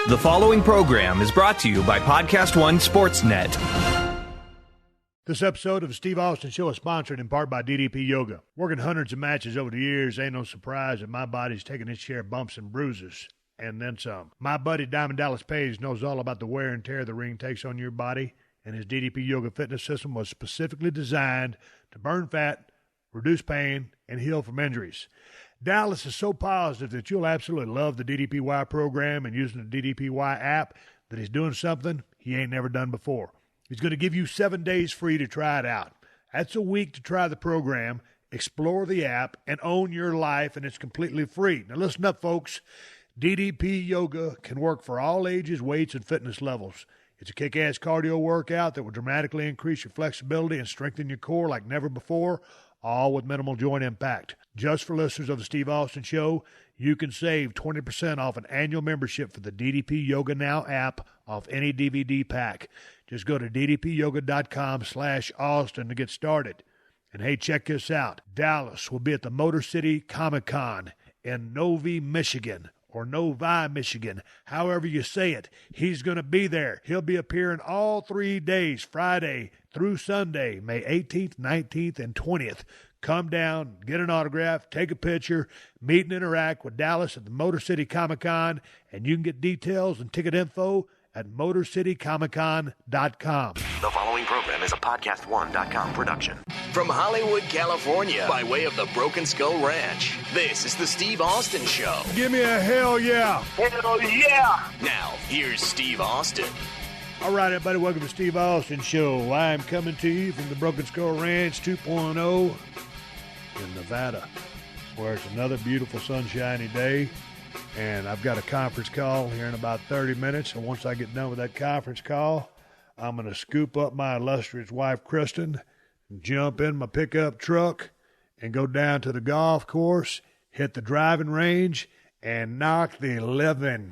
The following program is brought to you by PodcastOne Sportsnet. This episode of the Steve Austin Show is sponsored in part by DDP Yoga. Working hundreds of matches over the years, ain't no surprise that my body's taking its share of bumps and bruises, and then some. My buddy Diamond Dallas Page knows all about the wear and tear the ring takes on your body, and his DDP Yoga fitness system was specifically designed to burn fat, reduce pain, and heal from injuries. Dallas is so positive that you'll absolutely love the DDPY program and using the DDPY app that he's doing something he ain't never done before. He's going to give you 7 days free to try it out. That's a week to try the program, explore the app, and own your life, and it's completely free. Now listen up, folks. DDP Yoga can work for all ages, weights, and fitness levels. It's a kick-ass cardio workout that will dramatically increase your flexibility and strengthen your core like never before, all with minimal joint impact. Just for listeners of the Steve Austin Show, you can save 20% off an annual membership for the DDP Yoga Now app off any DVD pack. Just go to ddpyoga.com/Austin to get started. And hey, check this out. Dallas will be at the Motor City Comic-Con in Novi, Michigan, or Novi, Michigan, however you say it. He's going to be there. He'll be appearing all 3 days, Friday through Sunday, May 18th, 19th, and 20th. Come down, get an autograph, take a picture, meet and interact with Dallas at the Motor City Comic-Con, and you can get details and ticket info at MotorCityComicCon.com. The following program is a PodcastOne.com production. From Hollywood, California, by way of the Broken Skull Ranch, this is the Steve Austin Show. Give me a hell yeah. Hell yeah. Now, here's Steve Austin. All right, everybody, welcome to the Steve Austin Show. I'm coming to you from the Broken Skull Ranch 2.0 in Nevada, where it's another beautiful sunshiny day. And I've got a conference call here in about 30 minutes. And once I get done with that conference call, I'm going to scoop up my illustrious wife, Kristen, jump in my pickup truck, and go down to the golf course, hit the driving range, and knock the living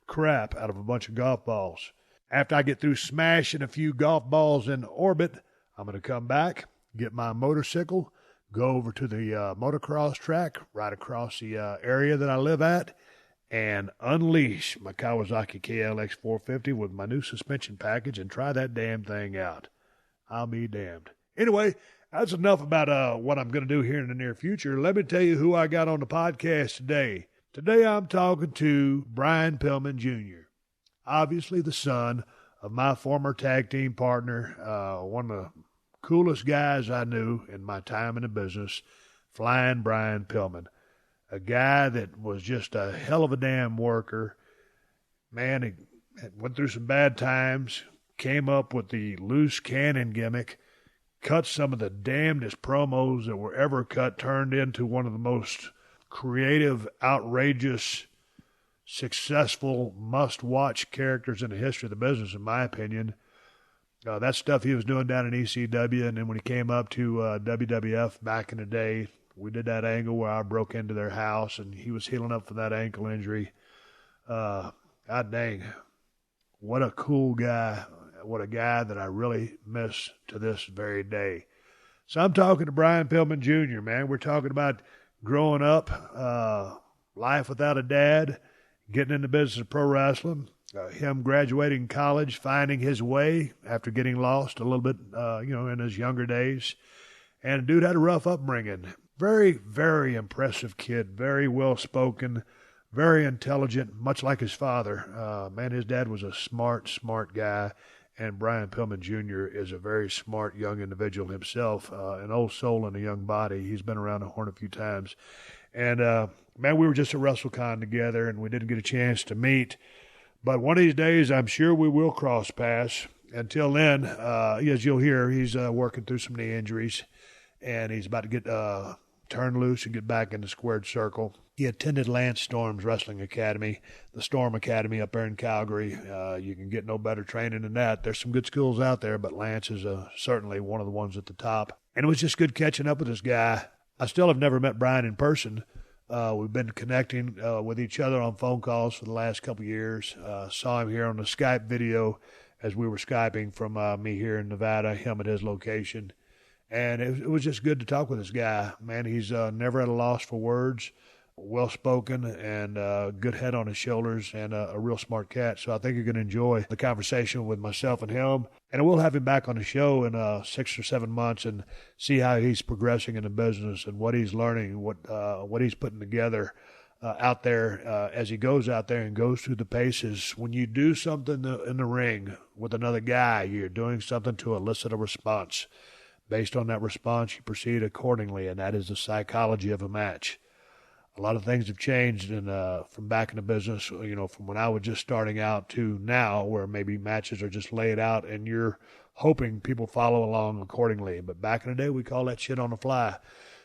crap out of a bunch of golf balls. After I get through smashing a few golf balls in orbit, I'm going to come back, get my motorcycle, go over to the motocross track right across the area that I live at, and unleash my Kawasaki KLX 450 with my new suspension package and try that damn thing out. I'll be damned. Anyway, that's enough about what I'm going to do here in the near future. Let me tell you who I got on the podcast today. Today I'm talking to Brian Pillman Jr., obviously the son of my former tag team partner, one of the coolest guys I knew in my time in the business, Flying Brian Pillman. A guy that was just a hell of a damn worker. Man, he went through some bad times, came up with the loose cannon gimmick, cut some of the damnedest promos that were ever cut, turned into one of the most creative, outrageous, successful, must-watch characters in the history of the business, in my opinion. That stuff he was doing down in ECW, and then when he came up to WWF back in the day, we did that angle where I broke into their house, and he was healing up from that ankle injury. God dang, what a cool guy. What a guy that I really miss to this very day. So I'm talking to Brian Pillman Jr., man. We're talking about growing up, life without a dad, getting in the business of pro wrestling, him graduating college, finding his way after getting lost a little bit, in his younger days. And the dude had a rough upbringing. Very, very impressive kid, very well-spoken, very intelligent, much like his father. Man, his dad was a smart guy, and Brian Pillman Jr. is a very smart young individual himself, an old soul in a young body. He's been around the horn a few times. And, man, we were just at WrestleCon together, and we didn't get a chance to meet. But one of these days, I'm sure we will cross paths. Until then, as you'll hear, he's working through some knee injuries, and he's about to get turned loose and get back in the squared circle. He attended Lance Storm's Wrestling Academy, the Storm Academy up there in Calgary. You can get no better training than that. There's some good schools out there, but Lance is certainly one of the ones at the top. And it was just good catching up with this guy. I still have never met Brian in person. We've been connecting with each other on phone calls for the last couple of years. Saw him here on the Skype video as we were Skyping from me here in Nevada, him at his location. And it was just good to talk with this guy. Man, he's never at a loss for words. well-spoken and good head on his shoulders and a real smart cat. So I think you're going to enjoy the conversation with myself and him. And we'll have him back on the show in 6 or 7 months and see how he's progressing in the business and what he's learning, what he's putting together out there as he goes out there and goes through the paces. When you do something in the ring with another guy, you're doing something to elicit a response. Based on that response, you proceed accordingly, and that is the psychology of a match. A lot of things have changed from back in the business, from when I was just starting out to now, where maybe matches are just laid out and you're hoping people follow along accordingly. But back in the day, we call that shit on the fly.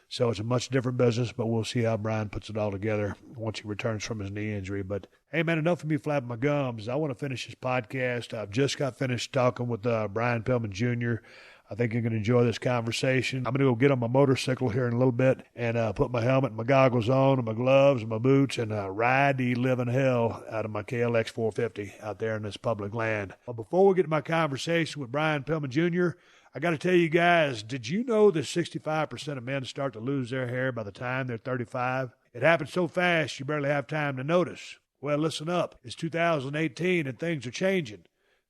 So it's a much different business, but we'll see how Brian puts it all together once he returns from his knee injury. But, hey, man, enough of me flapping my gums. I want to finish this podcast. I've just got finished talking with Brian Pillman Jr. I think you're going to enjoy this conversation. I'm going to go get on my motorcycle here in a little bit and put my helmet and my goggles on and my gloves and my boots and ride the living hell out of my KLX 450 out there in this public land. But before we get to my conversation with Brian Pillman Jr., I got to tell you guys, did you know that 65% of men start to lose their hair by the time they're 35? It happens so fast you barely have time to notice. Well, listen up. It's 2018 and things are changing.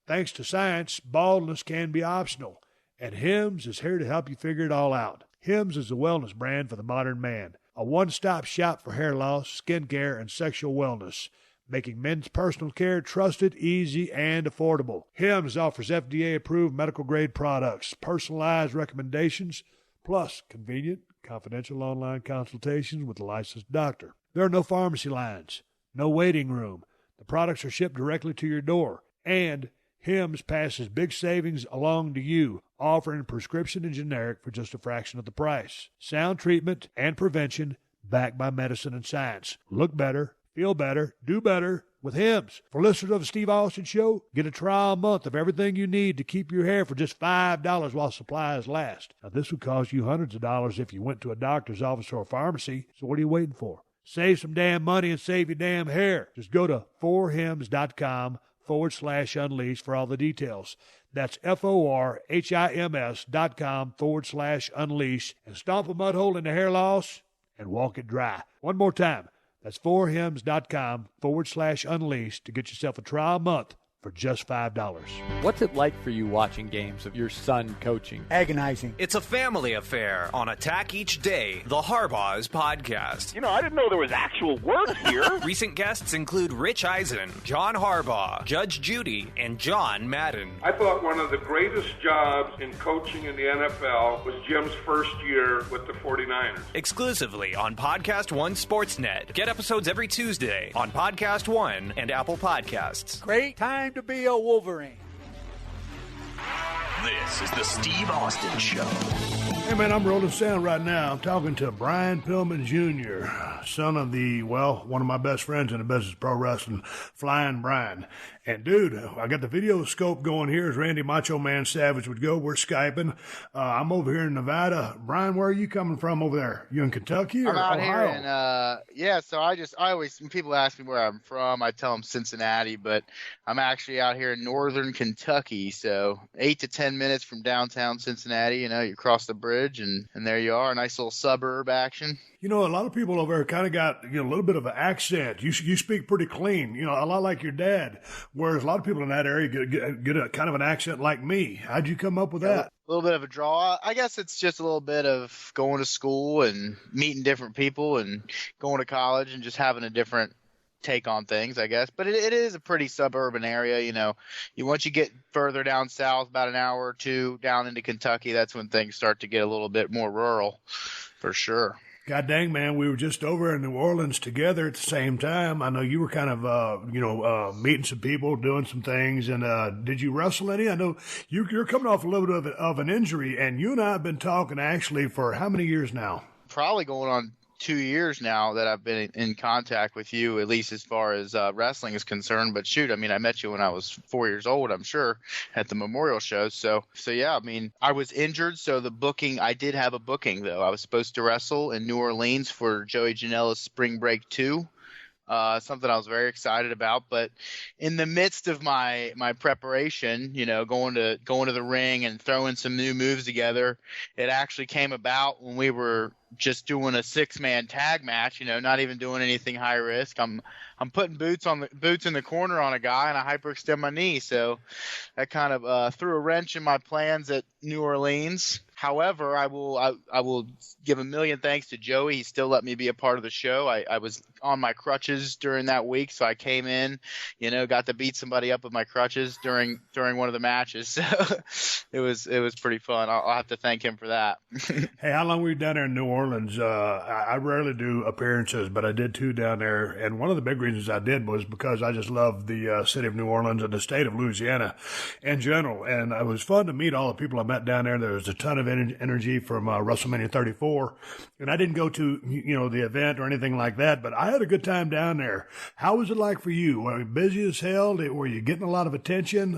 Thanks to science, baldness can be optional. And Hims is here to help you figure it all out. Hims is a wellness brand for the modern man. A one-stop shop for hair loss, skin care, and sexual wellness, making men's personal care trusted, easy, and affordable. Hims offers FDA-approved medical-grade products, personalized recommendations, plus convenient, confidential online consultations with a licensed doctor. There are no pharmacy lines, no waiting room. The products are shipped directly to your door, and Hims passes big savings along to you, offering prescription and generic for just a fraction of the price. Sound treatment and prevention backed by medicine and science. Look better, feel better, do better with Hims. For listeners of the Steve Austin Show, get a trial month of everything you need to keep your hair for just $5 while supplies last. Now, this would cost you hundreds of dollars if you went to a doctor's office or a pharmacy, so what are you waiting for? Save some damn money and save your damn hair. Just go to 4hims.com/unleash for all the details. That's FORHIMS.com/unleash and stomp a mud hole in the hair loss and walk it dry. One more time. That's 4hims.com/unleash to get yourself a trial month for just $5. What's it like for you watching games of your son coaching? Agonizing. It's a family affair on Attack Each Day, the Harbaugh's podcast. I didn't know there was actual work here. Recent guests include Rich Eisen, John Harbaugh, Judge Judy, and John Madden. I thought one of the greatest jobs in coaching in the NFL was Jim's first year with the 49ers. Exclusively on Podcast One Sportsnet. Get episodes every Tuesday on Podcast One and Apple Podcasts. Great time to be a Wolverine. This is the Steve Austin Show. Hey, man, I'm rolling sound right now. I'm talking to Brian Pillman Jr., son of one of my best friends in the business, pro wrestling, Flying Brian. And, dude, I got the video scope going here as Randy Macho Man Savage would go. We're Skyping. I'm over here in Nevada. Brian, where are you coming from over there? You in Kentucky or I'm out Ohio? here in, so I always, when people ask me where I'm from, I tell them Cincinnati, but I'm actually out here in northern Kentucky, so 8 to 10 minutes from downtown Cincinnati. You cross the bridge, and there you are, a nice little suburb action. A lot of people over there kind of got a little bit of an accent. You speak pretty clean, a lot like your dad, whereas a lot of people in that area get a kind of an accent like me. How'd you come up with that? A little bit of a draw. I guess it's just a little bit of going to school and meeting different people and going to college and just having a different take on things, I guess. But it is a pretty suburban area. Once you get further down south, about an hour or two down into Kentucky, that's when things start to get a little bit more rural, for sure. God dang, man, we were just over in New Orleans together at the same time. I know you were kind of, meeting some people, doing some things. And did you wrestle any? I know you're coming off a little bit of an injury, and you and I have been talking actually for how many years now? Probably going on 2 years now that I've been in contact with you, at least as far as wrestling is concerned. But shoot, I met you when I was 4 years old, I'm sure, at the Memorial Show. So yeah, I was injured. So I did have a booking though. I was supposed to wrestle in New Orleans for Joey Janela's Spring Break 2. Something I was very excited about, but in the midst of my preparation, going to the ring and throwing some new moves together, it actually came about when we were just doing a 6-man tag match, not even doing anything high risk. I'm putting boots in the corner on a guy, and I hyperextend my knee. So that kind of threw a wrench in my plans at New Orleans. However, I will give a million thanks to Joey. He still let me be a part of the show. I was on my crutches during that week, so I came in, got to beat somebody up with my crutches during one of the matches. So it was pretty fun. I'll have to thank him for that. Hey, how long were you down there in New Orleans? I rarely do appearances, but I did 2 down there. And one of the big reasons I did was because I just love the city of New Orleans and the state of Louisiana in general. And it was fun to meet all the people I met down there. There was a ton of energy from WrestleMania 34. And I didn't go to, the event or anything like that, but I had a good time down there. How was it like for you? Were you busy as hell? Were you getting a lot of attention?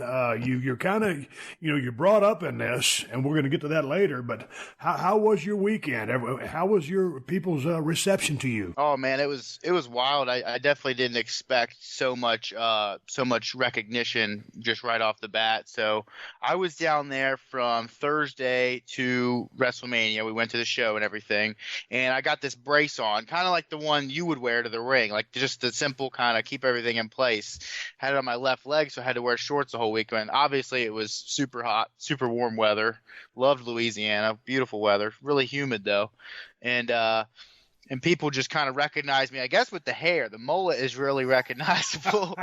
You're kind of, you're brought up in this, and we're going to get to that later, but how was your weekend? How was your people's reception to you? Oh man, it was wild. I definitely didn't expect so much recognition just right off the bat. So I was down there from Thursday to WrestleMania. We went to the show and everything, and I got this brace on, kind of like the one you would wear to the ring, like just the simple kind of keep everything in place. Had it on my left leg, so I had to wear shorts the whole weekend. Obviously, it was super hot, super warm weather. Loved Louisiana, beautiful weather. Really humid though, and people just kind of recognize me, I guess, with the hair. The mullet is really recognizable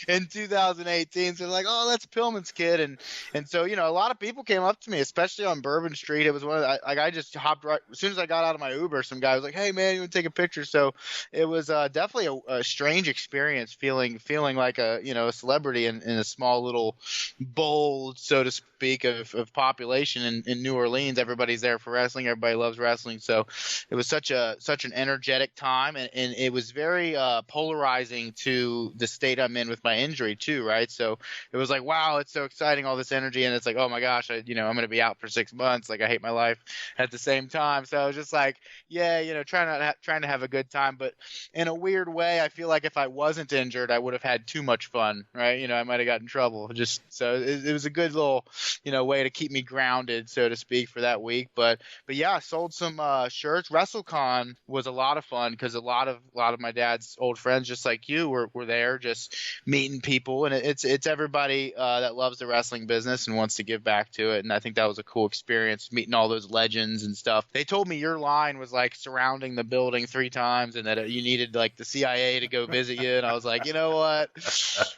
in 2018. So they're like, oh, that's Pillman's kid. And so, a lot of people came up to me, especially on Bourbon Street. It was one of the, I just hopped right as soon as I got out of my Uber. Some guy was like, hey, man, you want to take a picture? So it was definitely a strange experience feeling like a celebrity in a small little bowl, so to speak, of population in New Orleans. Everybody's there for wrestling. Everybody loves wrestling. So it was such an energetic time, and it was very polarizing to the state I'm in with my injury too, right? So it was like, wow, it's so exciting, all this energy, and it's like, oh my gosh, I'm going to be out for 6 months. Like, I hate my life at the same time. So I was just like, yeah, trying to have a good time, but in a weird way, I feel like if I wasn't injured, I would have had too much fun, right? I might have gotten in trouble. Just so it was a good little way to keep me grounded, so to speak, for that week. But yeah, I sold some shirts. WrestleCon was a lot of fun because a lot of my dad's old friends, just like you, were there, just meeting people, and it's everybody that loves the wrestling business and wants to give back to it. And I think that was a cool experience, meeting all those legends and stuff. They told me your line was like surrounding the building 3 times, and that you needed like the CIA to go visit you. And I was like, you know what?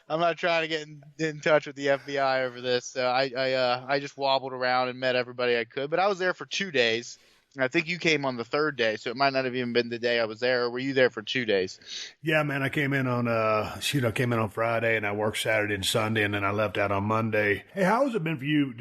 I'm not trying to get in touch with the FBI over this. So I just wobbled around and met everybody I could. But I was there for 2 days. I think you came on the 3rd day, so it might not have even been the day I was there. Or were you there for 2 days? Yeah, man, I came in on Friday, and I worked Saturday and Sunday, and then I left out on Monday. Hey, how has it been for you?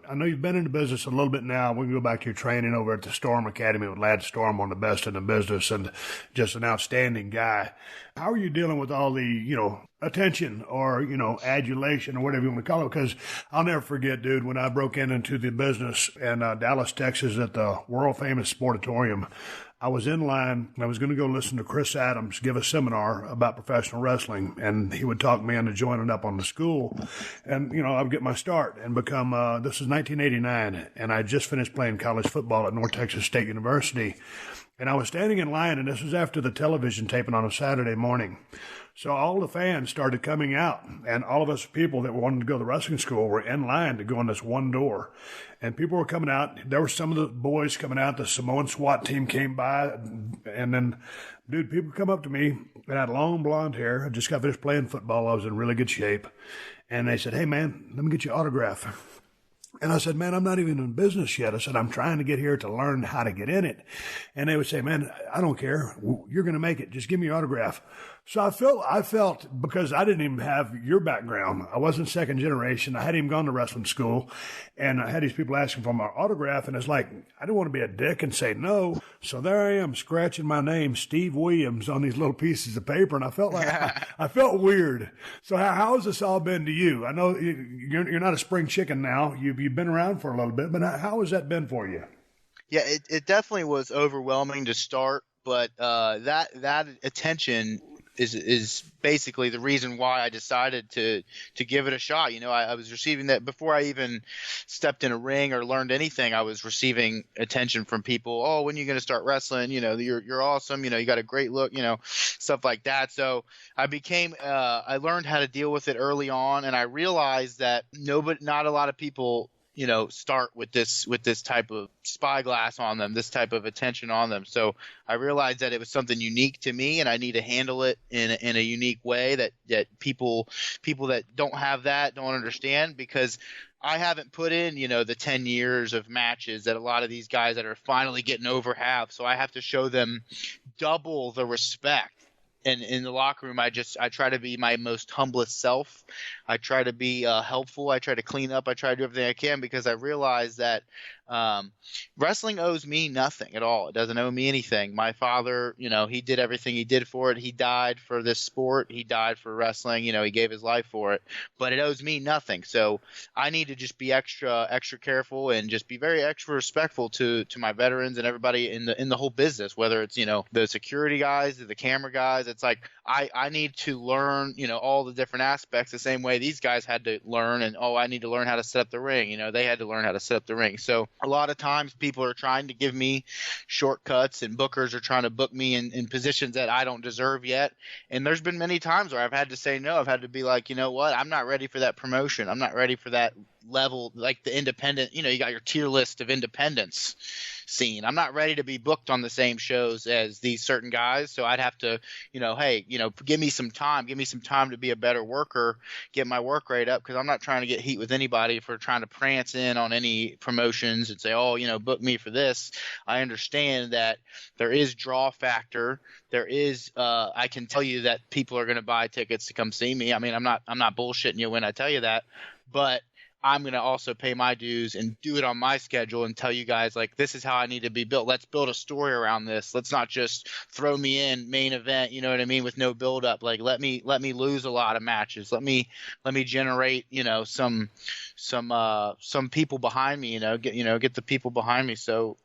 I know you've been in the business a little bit now. We can go back to your training over at the Storm Academy with Lad Storm, one of the best in the business and just an outstanding guy. How are you dealing with all the, attention or, adulation or whatever you want to call it? Because I'll never forget, dude, when I broke into the business in Dallas, Texas at the world-famous Sportatorium. I was in line. I was going to go listen to Chris Adams give a seminar about professional wrestling, and he would talk me into joining up on the school. And, I would get my start and become, this is 1989, and I just finished playing college football at North Texas State University. And I was standing in line, and this was after the television taping on a Saturday morning. So all the fans started coming out, and all of us people that wanted to go to wrestling school were in line to go in this one door. And people were coming out. There were some of the boys coming out. The Samoan SWAT team came by. And then, dude, people come up to me and had long blonde hair. I just got finished playing football. I was in really good shape. And they said, hey, man, let me get your autograph. And I said, man, I'm not even in business yet. I said, I'm trying to get here to learn how to get in it. And they would say, man, I don't care. You're going to make it. Just give me your autograph. So I felt because I didn't even have your background. I wasn't second generation. I hadn't even gone to wrestling school. And I had these people asking for my autograph. And it's like, I didn't want to be a dick and say no. So there I am scratching my name, Steve Williams, on these little pieces of paper. And I felt like I felt weird. So how has this all been to you? I know you're not a spring chicken now. You've been around for a little bit. But how has that been for you? Yeah, it definitely was overwhelming to start. But that attention is basically the reason why I decided to give it a shot. I was receiving that before I even stepped in a ring or learned anything. I was receiving attention from people. Oh, when are you going to start wrestling? You're awesome. You got a great look. Stuff like that. So I learned how to deal with it early on, and I realized that not a lot of people start with this type of spyglass on them, this type of attention on them. So I realized that it was something unique to me, and I need to handle it in a unique way that people that don't have that don't understand, because I haven't put in, the 10 years of matches that a lot of these guys that are finally getting over have. So I have to show them double the respect. And in the locker room, I try to be my most humblest self. I try to be helpful. I try to clean up. I try to do everything I can, because I realize that wrestling owes me nothing at all. It doesn't owe me anything. My father, he did everything he did for it. He died for this sport. He died for wrestling. He gave his life for it. But it owes me nothing. So I need to just be extra careful and just be very extra respectful to my veterans and everybody in the whole business, whether it's, the security guys, the camera guys. It's like I need to learn, all the different aspects the same way these guys had to learn. And, I need to learn how to set up the ring. They had to learn how to set up the ring. So a lot of times people are trying to give me shortcuts, and bookers are trying to book me in positions that I don't deserve yet. And there's been many times where I've had to say no. I've had to be like, you know what? I'm not ready for that promotion. I'm not ready for that level, like the independent, you got your tier list of independence scene. I'm not ready to be booked on the same shows as these certain guys. So I'd have to, hey, give me some time to be a better worker, get my work rate up, because I'm not trying to get heat with anybody for trying to prance in on any promotions and say, oh, book me for this. I understand that there is draw factor. There is, I can tell you that people are going to buy tickets to come see me. I mean, I'm not bullshitting you when I tell you that, but I'm going to also pay my dues and do it on my schedule and tell you guys, like, this is how I need to be built. Let's build a story around this. Let's not just throw me in main event, you know what I mean, with no build up. Like, let me lose a lot of matches. Let me generate, some people behind me, get the people behind me. So,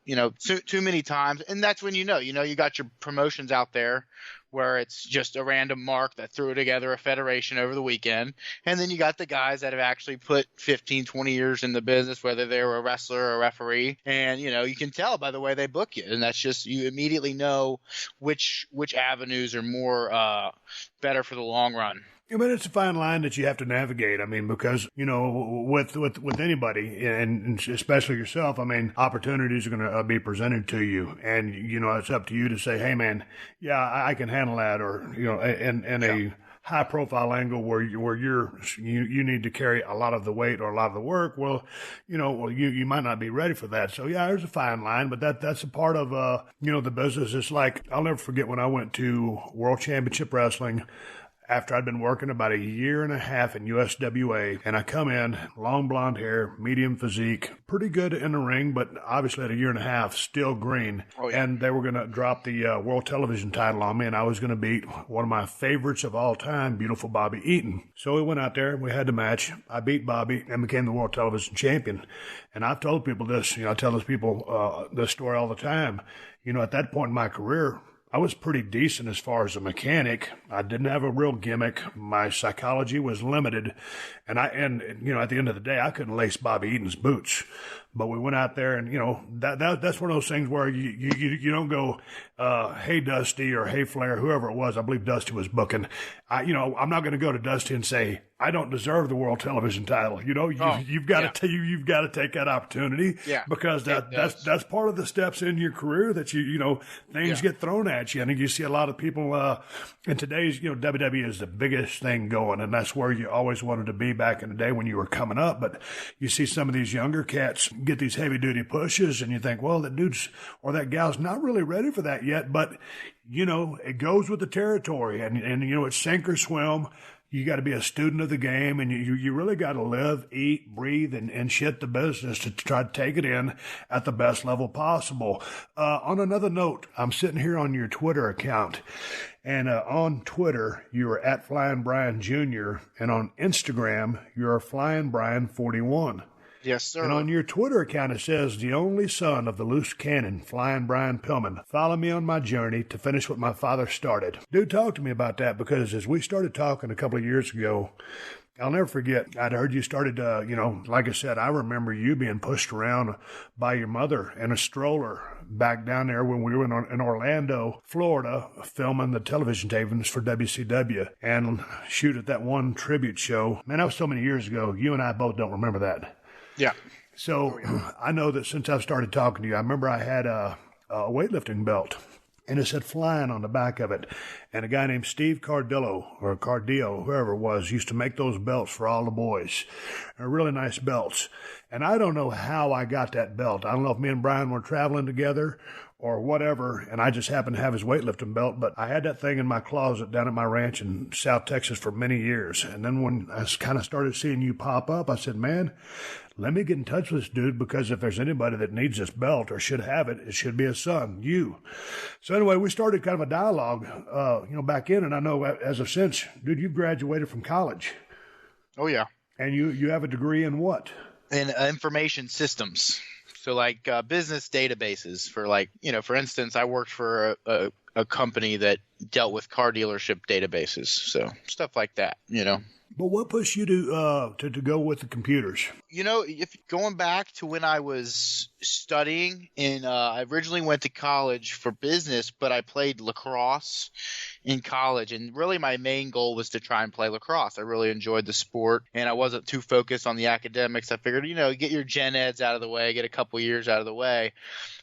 too many times. And that's when, you got your promotions out there where it's just a random mark that threw together a federation over the weekend. And then you got the guys that have actually put 15, 20 years in the business, whether they were a wrestler or a referee. And, you can tell by the way they book you. And that's just, you immediately know which avenues are more better for the long run. But it's a fine line that you have to navigate. I mean, because, with anybody, and especially yourself, I mean, opportunities are going to be presented to you. And, it's up to you to say, hey, man, yeah, I can handle that. Or, in a high profile angle where you need to carry a lot of the weight or a lot of the work. Well, you might not be ready for that. So, yeah, there's a fine line, but that's a part of, the business. It's like, I'll never forget when I went to World Championship Wrestling after I'd been working about a year and a half in USWA, and I come in, long blonde hair, medium physique, pretty good in the ring, but obviously at a year and a half, still green. Oh, yeah. And they were going to drop the World Television title on me, and I was going to beat one of my favorites of all time, beautiful Bobby Eaton. So we went out there, we had the match. I beat Bobby and became the World Television Champion. And I've told people this, I tell those people this story all the time. At that point in my career, I was pretty decent as far as a mechanic. I didn't have a real gimmick. My psychology was limited. And at the end of the day, I couldn't lace Bobby Eaton's boots. But we went out there, and, that's one of those things where you don't go, hey, Dusty, or hey, Flair, whoever it was. I believe Dusty was booking. I'm not going to go to Dusty and say, I don't deserve the World Television title. You've got to take that opportunity, because that's part of the steps in your career that things get thrown at you. I think you see a lot of people in today's, WWE is the biggest thing going, and that's where you always wanted to be back in the day when you were coming up. But you see some of these younger cats get these heavy duty pushes, and you think, well, that dude's or that gal's not really ready for that yet. But it goes with the territory, and it's sink or swim. You got to be a student of the game, and you really got to live, eat, breathe, and shit the business to try to take it in at the best level possible. On another note, I'm sitting here on your Twitter account, and on Twitter, you are at Flying Brian Jr., and on Instagram, you're Flying Brian 41. Yes, sir. And on your Twitter account, it says, the only son of the loose cannon, flying Brian Pillman. Follow me on my journey to finish what my father started. Dude, talk to me about that, because as we started talking a couple of years ago, I'll never forget, I'd heard you started, like I said, I remember you being pushed around by your mother in a stroller back down there when we were in Orlando, Florida, filming the television tapings for WCW. And shoot, at that one tribute show, man, that was so many years ago. You and I both don't remember that. Yeah. So I know that since I've started talking to you, I remember I had a weightlifting belt, and it said flying on the back of it. And a guy named Steve Cardillo, whoever it was, used to make those belts for all the boys. They're really nice belts. And I don't know how I got that belt. I don't know if me and Brian were traveling together or whatever, and I just happened to have his weightlifting belt, but I had that thing in my closet down at my ranch in South Texas for many years. And then when I kind of started seeing you pop up, I said, man, let me get in touch with this dude, because if there's anybody that needs this belt or should have it, it should be his son, you. So anyway, we started kind of a dialogue, back in, and I know as of since, dude, you've graduated from college. Oh, yeah. And you have a degree in what? In information systems. So like business databases for for instance, I worked for a company that dealt with car dealership databases. So stuff like that, But what pushed you to go with the computers? If going back to when I was studying I originally went to college for business, but I played lacrosse in college, and really my main goal was to try and play lacrosse. I really enjoyed the sport, and I wasn't too focused on the academics. I figured, get your gen eds out of the way, get a couple years out of the way.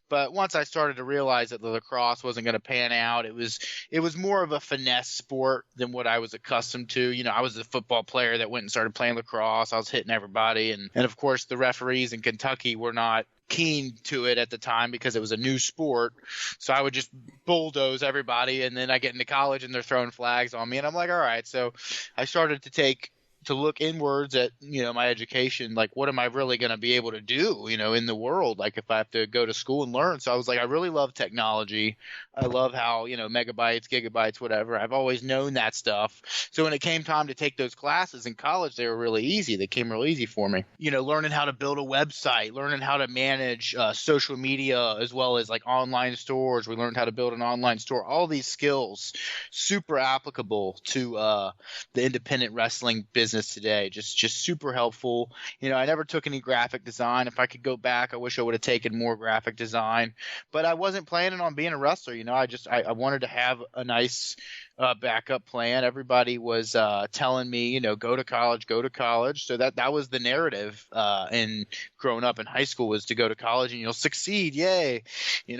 But once I started to realize that the lacrosse wasn't going to pan out, it was more of a finesse sport than what I was accustomed to. I was a football player that went and started playing lacrosse. I was hitting everybody. And of course, the referees in Kentucky were not keen to it at the time because it was a new sport. So I would just bulldoze everybody. And then I get into college and they're throwing flags on me. And I'm like, all right. So I started to look inwards at, my education, like what am I really going to be able to do, in the world, like if I have to go to school and learn. So I was like, I really love technology. I love how, megabytes, gigabytes, whatever. I've always known that stuff. So when it came time to take those classes in college, they were really easy. They came real easy for me. Learning how to build a website, learning how to manage social media as well as like online stores. We learned how to build an online store. All these skills super applicable to the independent wrestling business today. Just super helpful. I never took any graphic design. If I could go back, I wish I would have taken more graphic design, but I wasn't planning on being a wrestler. I wanted to have a nice backup plan. Everybody was telling me, go to college. So that was the narrative in growing up in high school, was to go to college and you'll succeed. Yay.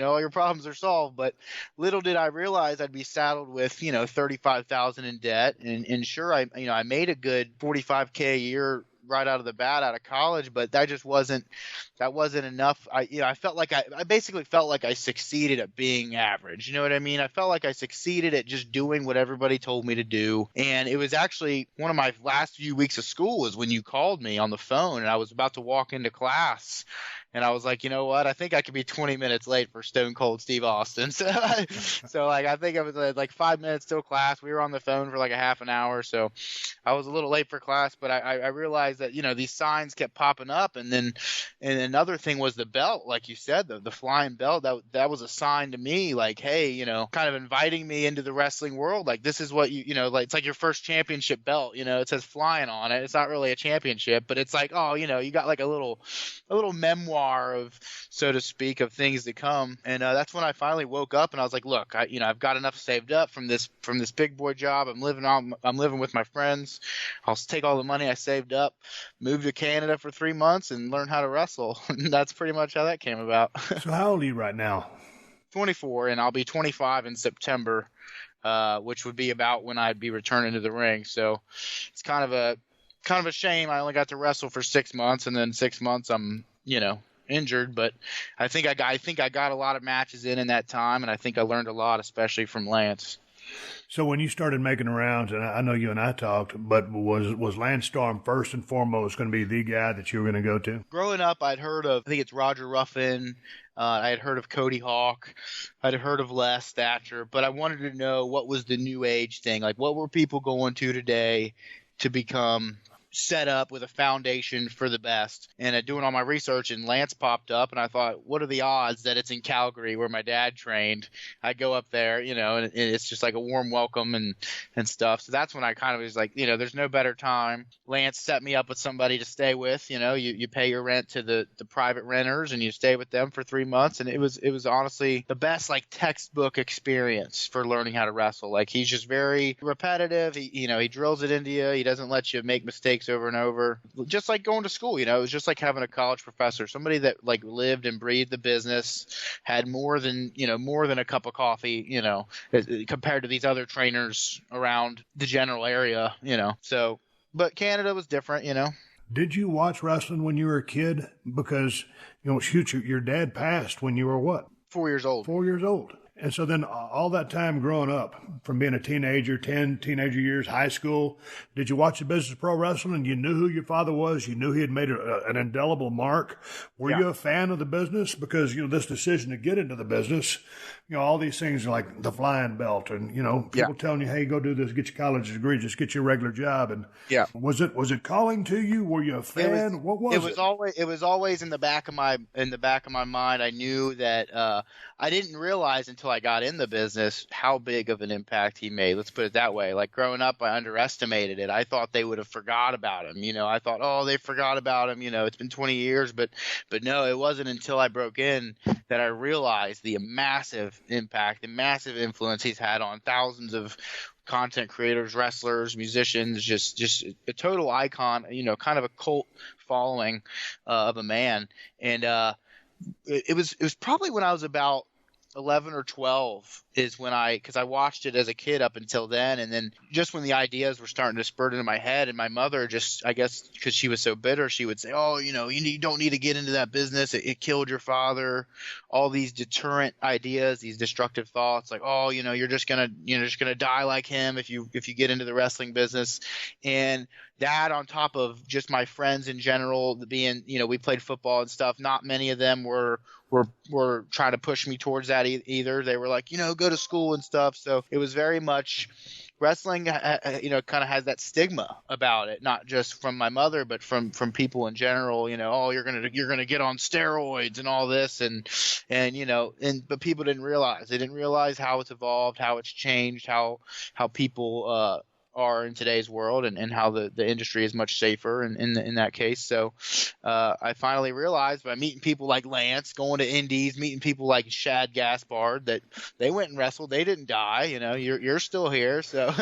All your problems are solved. But little did I realize I'd be saddled with, $35,000 in debt. And sure, I made a good $45K a year right out of the bat out of college, but that wasn't enough. I felt like I basically felt like I succeeded at being average. You know what I mean? I felt like I succeeded at just doing what everybody told me to do. And it was actually one of my last few weeks of school was when you called me on the phone, and I was about to walk into class. And I was like, you know what? I think I could be 20 minutes late for Stone Cold Steve Austin. So I think I was like 5 minutes till class. We were on the phone for like a half an hour. So I was a little late for class, but I realized that, these signs kept popping up. And another thing was the belt, like you said, the flying belt, that was a sign to me, like, hey, kind of inviting me into the wrestling world. Like, this is what like, it's like your first championship belt, it says flying on it. It's not really a championship, but it's like, oh, you got like a little memoir of, so to speak, of things to come. And that's when I finally woke up and I was like, look, I've got enough saved up from this big boy job. I'm living with my friends. I'll take all the money I saved up, move to Canada for 3 months and learn how to wrestle. And that's pretty much how that came about. So how old are you right now? 24, and I'll be 25 in September, which would be about when I'd be returning to the ring. So it's kind of a shame. I only got to wrestle for 6 months, and then 6 months I'm injured, but I think I got a lot of matches in that time, and I think I learned a lot, especially from Lance. So when you started making rounds, and I know you and I talked, but was Lance Storm first and foremost going to be the guy that you were going to go to? Growing up, I'd heard of, I think it's Roger Ruffin. I had heard of Cody Hawk. I'd heard of Les Thatcher, but I wanted to know what was the new age thing. Like, what were people going to today to become set up with a foundation for the best. And doing all my research, and Lance popped up, and I thought, what are the odds that it's in Calgary where my dad trained? I go up there, and it's just like a warm welcome and stuff. So that's when I kind of was like, there's no better time. Lance set me up with somebody to stay with. You pay your rent to the private renters, and you stay with them for 3 months. And it was honestly the best like textbook experience for learning how to wrestle. Like, he's just very repetitive. He drills it into you. He doesn't let you make mistakes over and over. Just like going to school, it was just like having a college professor, somebody that like lived and breathed the business, had more than a cup of coffee, compared to these other trainers around the general area, So, but Canada was different, Did you watch wrestling when you were a kid? Because, your dad passed when you were what? 4 years old. 4 years old. And so then all that time growing up, from being a teenager, 10 teenager years, high school, did you watch the business of pro wrestling and you knew who your father was? You knew he had made an indelible mark. Were you a fan of the business? Because, this decision to get into the business, all these things like the flying belt and, people telling you, hey, go do this, get your college degree, just get your regular job. And was it calling to you? Were you a fan? What was it? It was always in the back of my mind. I knew that I didn't realize until I got in the business how big of an impact he made. Let's put it that way. Like, growing up, I underestimated it. I thought they would have forgot about him. I thought, oh, they forgot about him. It's been 20 years, but no, it wasn't until I broke in that I realized the massive impact, the massive influence he's had on thousands of content creators, wrestlers, musicians, just a total icon, kind of a cult following of a man. And it was probably when I was about 11 or 12 is when because I watched it as a kid up until then. And then just when the ideas were starting to spurt into my head, and my mother just, I guess because she was so bitter, she would say, oh, you don't need to get into that business. It killed your father. All these deterrent ideas, these destructive thoughts, like, oh, you're just going to die like him if you get into the wrestling business. And that, on top of just my friends in general being, we played football and stuff. Not many of them were trying to push me towards that either. They were like, go to school and stuff. So it was very much wrestling, kind of has that stigma about it, not just from my mother, but from people in general. Oh, you're gonna get on steroids and all this, but people didn't realize. They didn't realize how it's evolved, how it's changed, how people are in today's world, and how the industry is much safer in that case. So I finally realized by meeting people like Lance, going to indies, meeting people like Shad Gaspard, that they went and wrestled. They didn't die. You're still here. So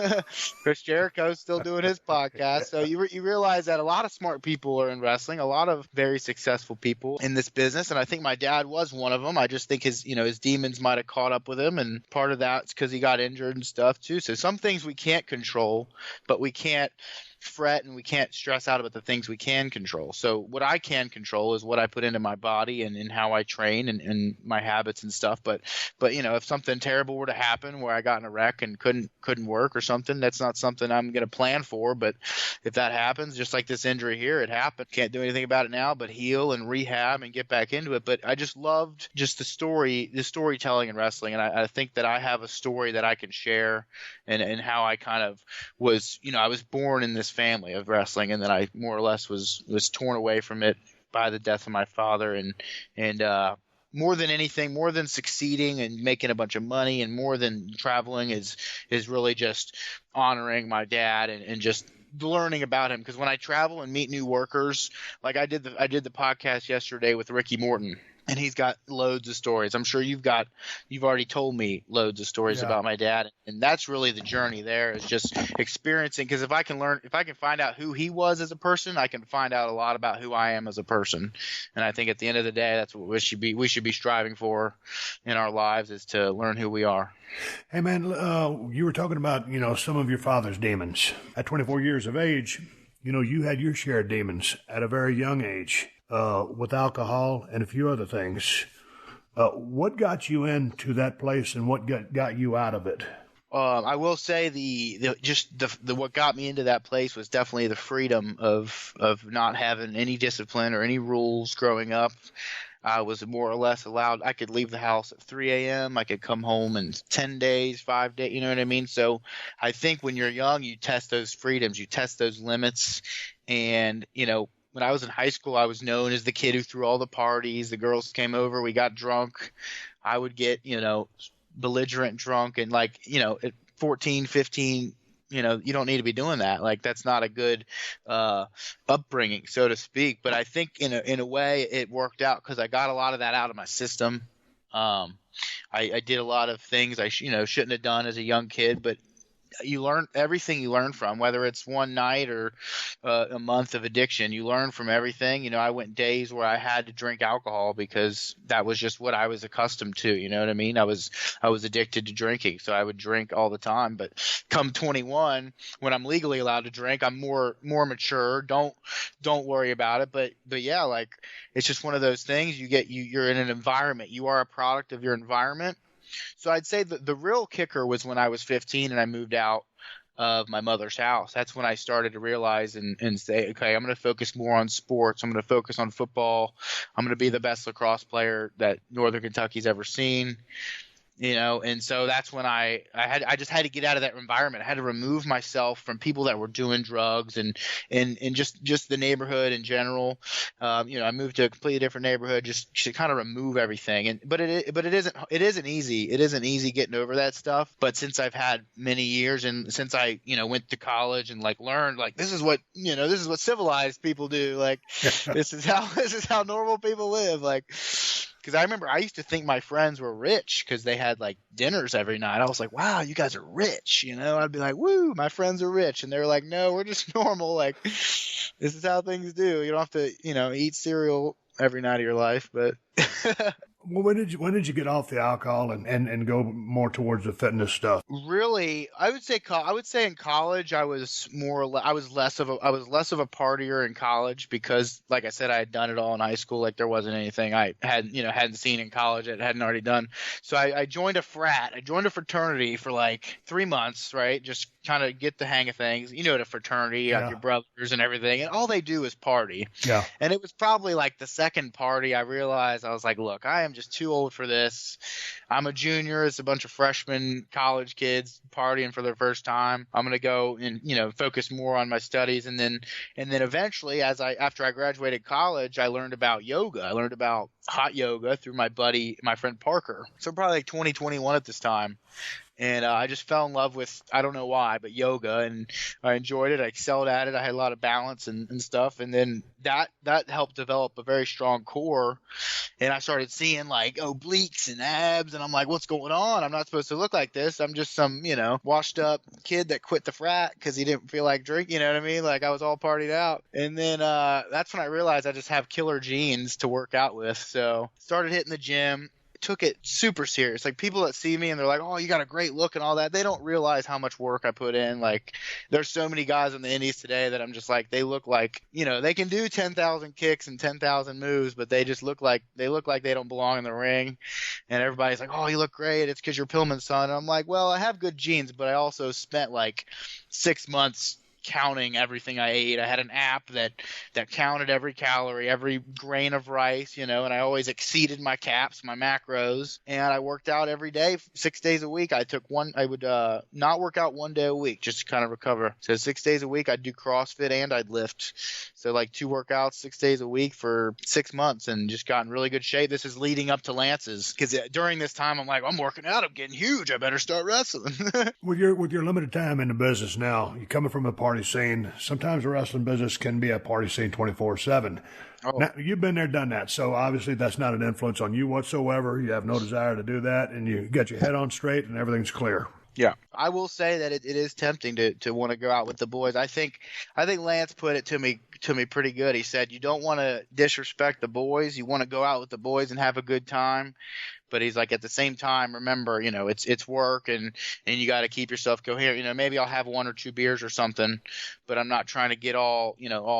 Chris Jericho's still doing his podcast. So you realize that a lot of smart people are in wrestling, a lot of very successful people in this business. And I think my dad was one of them. I just think his demons might have caught up with him. And part of that's because he got injured and stuff too. So some things we can't control, but we can't fret and we can't stress out about the things we can control. So what I can control is what I put into my body and how I train and my habits and stuff. But if something terrible were to happen where I got in a wreck and couldn't work or something, that's not something I'm going to plan for. But if that happens, just like this injury here, it happened. Can't do anything about it now, but heal and rehab and get back into it. But I just loved just the storytelling in wrestling. And I think that I have a story that I can share and how I kind of was, I was born in this family of wrestling, and then I more or less was torn away from it by the death of my father, and more than anything, more than succeeding and making a bunch of money and more than traveling is really just honoring my dad and just learning about him. Because when I travel and meet new workers, like I did the podcast yesterday with Ricky Morton, and he's got loads of stories. I'm sure you've already told me loads of stories about my dad. And that's really the journey there, is just experiencing. Because if I can find out who he was as a person, I can find out a lot about who I am as a person. And I think at the end of the day, that's what we should be striving for in our lives, is to learn who we are. Hey man, you were talking about, some of your father's demons. At 24 years of age, you had your share of demons at a very young age. With alcohol and a few other things. What got you into that place and what got you out of it? I will say what got me into that place was definitely the freedom of not having any discipline or any rules growing up. I was more or less allowed. I could leave the house at 3 a.m. I could come home in 10 days, 5 days. You know what I mean? So I think when you're young, you test those freedoms, you test those limits. And, when I was in high school, I was known as the kid who threw all the parties. The girls came over. We got drunk. I would get, belligerent drunk. And at 14, 15, you don't need to be doing that. Like, that's not a good upbringing, so to speak. But I think in a way it worked out because I got a lot of that out of my system. I did a lot of things I shouldn't have done as a young kid, but you learn everything you learn from, whether it's one night or a month of addiction. You learn from everything. I went days where I had to drink alcohol because that was just what I was accustomed to. You know what I mean? I was addicted to drinking, so I would drink all the time. But come 21, when I'm legally allowed to drink, I'm more mature. Don't worry about it. But yeah, like, it's just one of those things. You're in an environment. You are a product of your environment. So I'd say that the real kicker was when I was 15 and I moved out of my mother's house. That's when I started to realize and say, okay, I'm going to focus more on sports. I'm going to focus on football. I'm going to be the best lacrosse player that Northern Kentucky's ever seen. And so that's when I just had to get out of that environment. I had to remove myself from people that were doing drugs and just the neighborhood in general. I moved to a completely different neighborhood just to kind of remove everything. But it isn't easy. It isn't easy getting over that stuff. But since I've had many years and since I went to college and learned this is what civilized people do. This is how normal people live. Because I remember I used to think my friends were rich because they had dinners every night. I was like, wow, you guys are rich. I'd be like, woo, my friends are rich. And they're like, no, we're just normal. This is how things do. You don't have to, eat cereal every night of your life. But well, when did you get off the alcohol and go more towards the fitness stuff? Really, I would say in college I was less of a partier in college because, like I said, I had done it all in high school. There wasn't anything I hadn't seen in college that I hadn't already done. So I joined a frat. I joined a fraternity for 3 months, right? Just kind of get the hang of things. At a fraternity, you got your brothers and everything, and all they do is party. Yeah. And it was probably the second party I realized I was like, look, I am just too old for this. I'm a junior. It's a bunch of freshman college kids partying for their first time. I'm going to go and, focus more on my studies. And then eventually, after I graduated college, I learned about yoga. I learned about hot yoga through my friend Parker. So probably 2021 at this time. And I just fell in love with, I don't know why, but yoga, and I enjoyed it. I excelled at it. I had a lot of balance and stuff. And then that helped develop a very strong core. And I started seeing obliques and abs, and I'm like, what's going on? I'm not supposed to look like this. I'm just some, washed up kid that quit the frat because he didn't feel like drinking. You know what I mean? I was all partied out. And then that's when I realized I just have killer genes to work out with. So started hitting the gym. Took it super serious. People that see me and they're like, oh, you got a great look and all that, they don't realize how much work I put in. There's so many guys in the indies today that I'm just they look like, they can do 10,000 kicks and 10,000 moves, but they just look like they don't belong in the ring. And everybody's like, oh, you look great, it's because you're Pillman's son. And I'm like, well, I have good genes, but I also spent 6 months counting everything I ate. I had an app that counted every calorie, every grain of rice, and I always exceeded my caps, my macros, and I worked out every day, 6 days a week. I would not work out 1 day a week just to kind of recover. So 6 days a week I'd do CrossFit and I'd lift. So 2 workouts 6 days a week for 6 months and just got in really good shape. This is leading up to Lance's, because during this time I'm like, I'm working out, I'm getting huge, I better start wrestling. With your limited time in the business now, you're coming from a party scene. Sometimes the wrestling business can be a party scene 24/7. Oh. Now, you've been there, done that. So obviously that's not an influence on you whatsoever. You have no desire to do that, and you get your head on straight and everything's clear. Yeah, I will say that it is tempting to want to go out with the boys. I think Lance put it to me pretty good. He said, you don't want to disrespect the boys. You want to go out with the boys and have a good time. But he's like, at the same time, remember, it's work and you got to keep yourself coherent. Maybe I'll have 1 or 2 beers or something, but I'm not trying to get all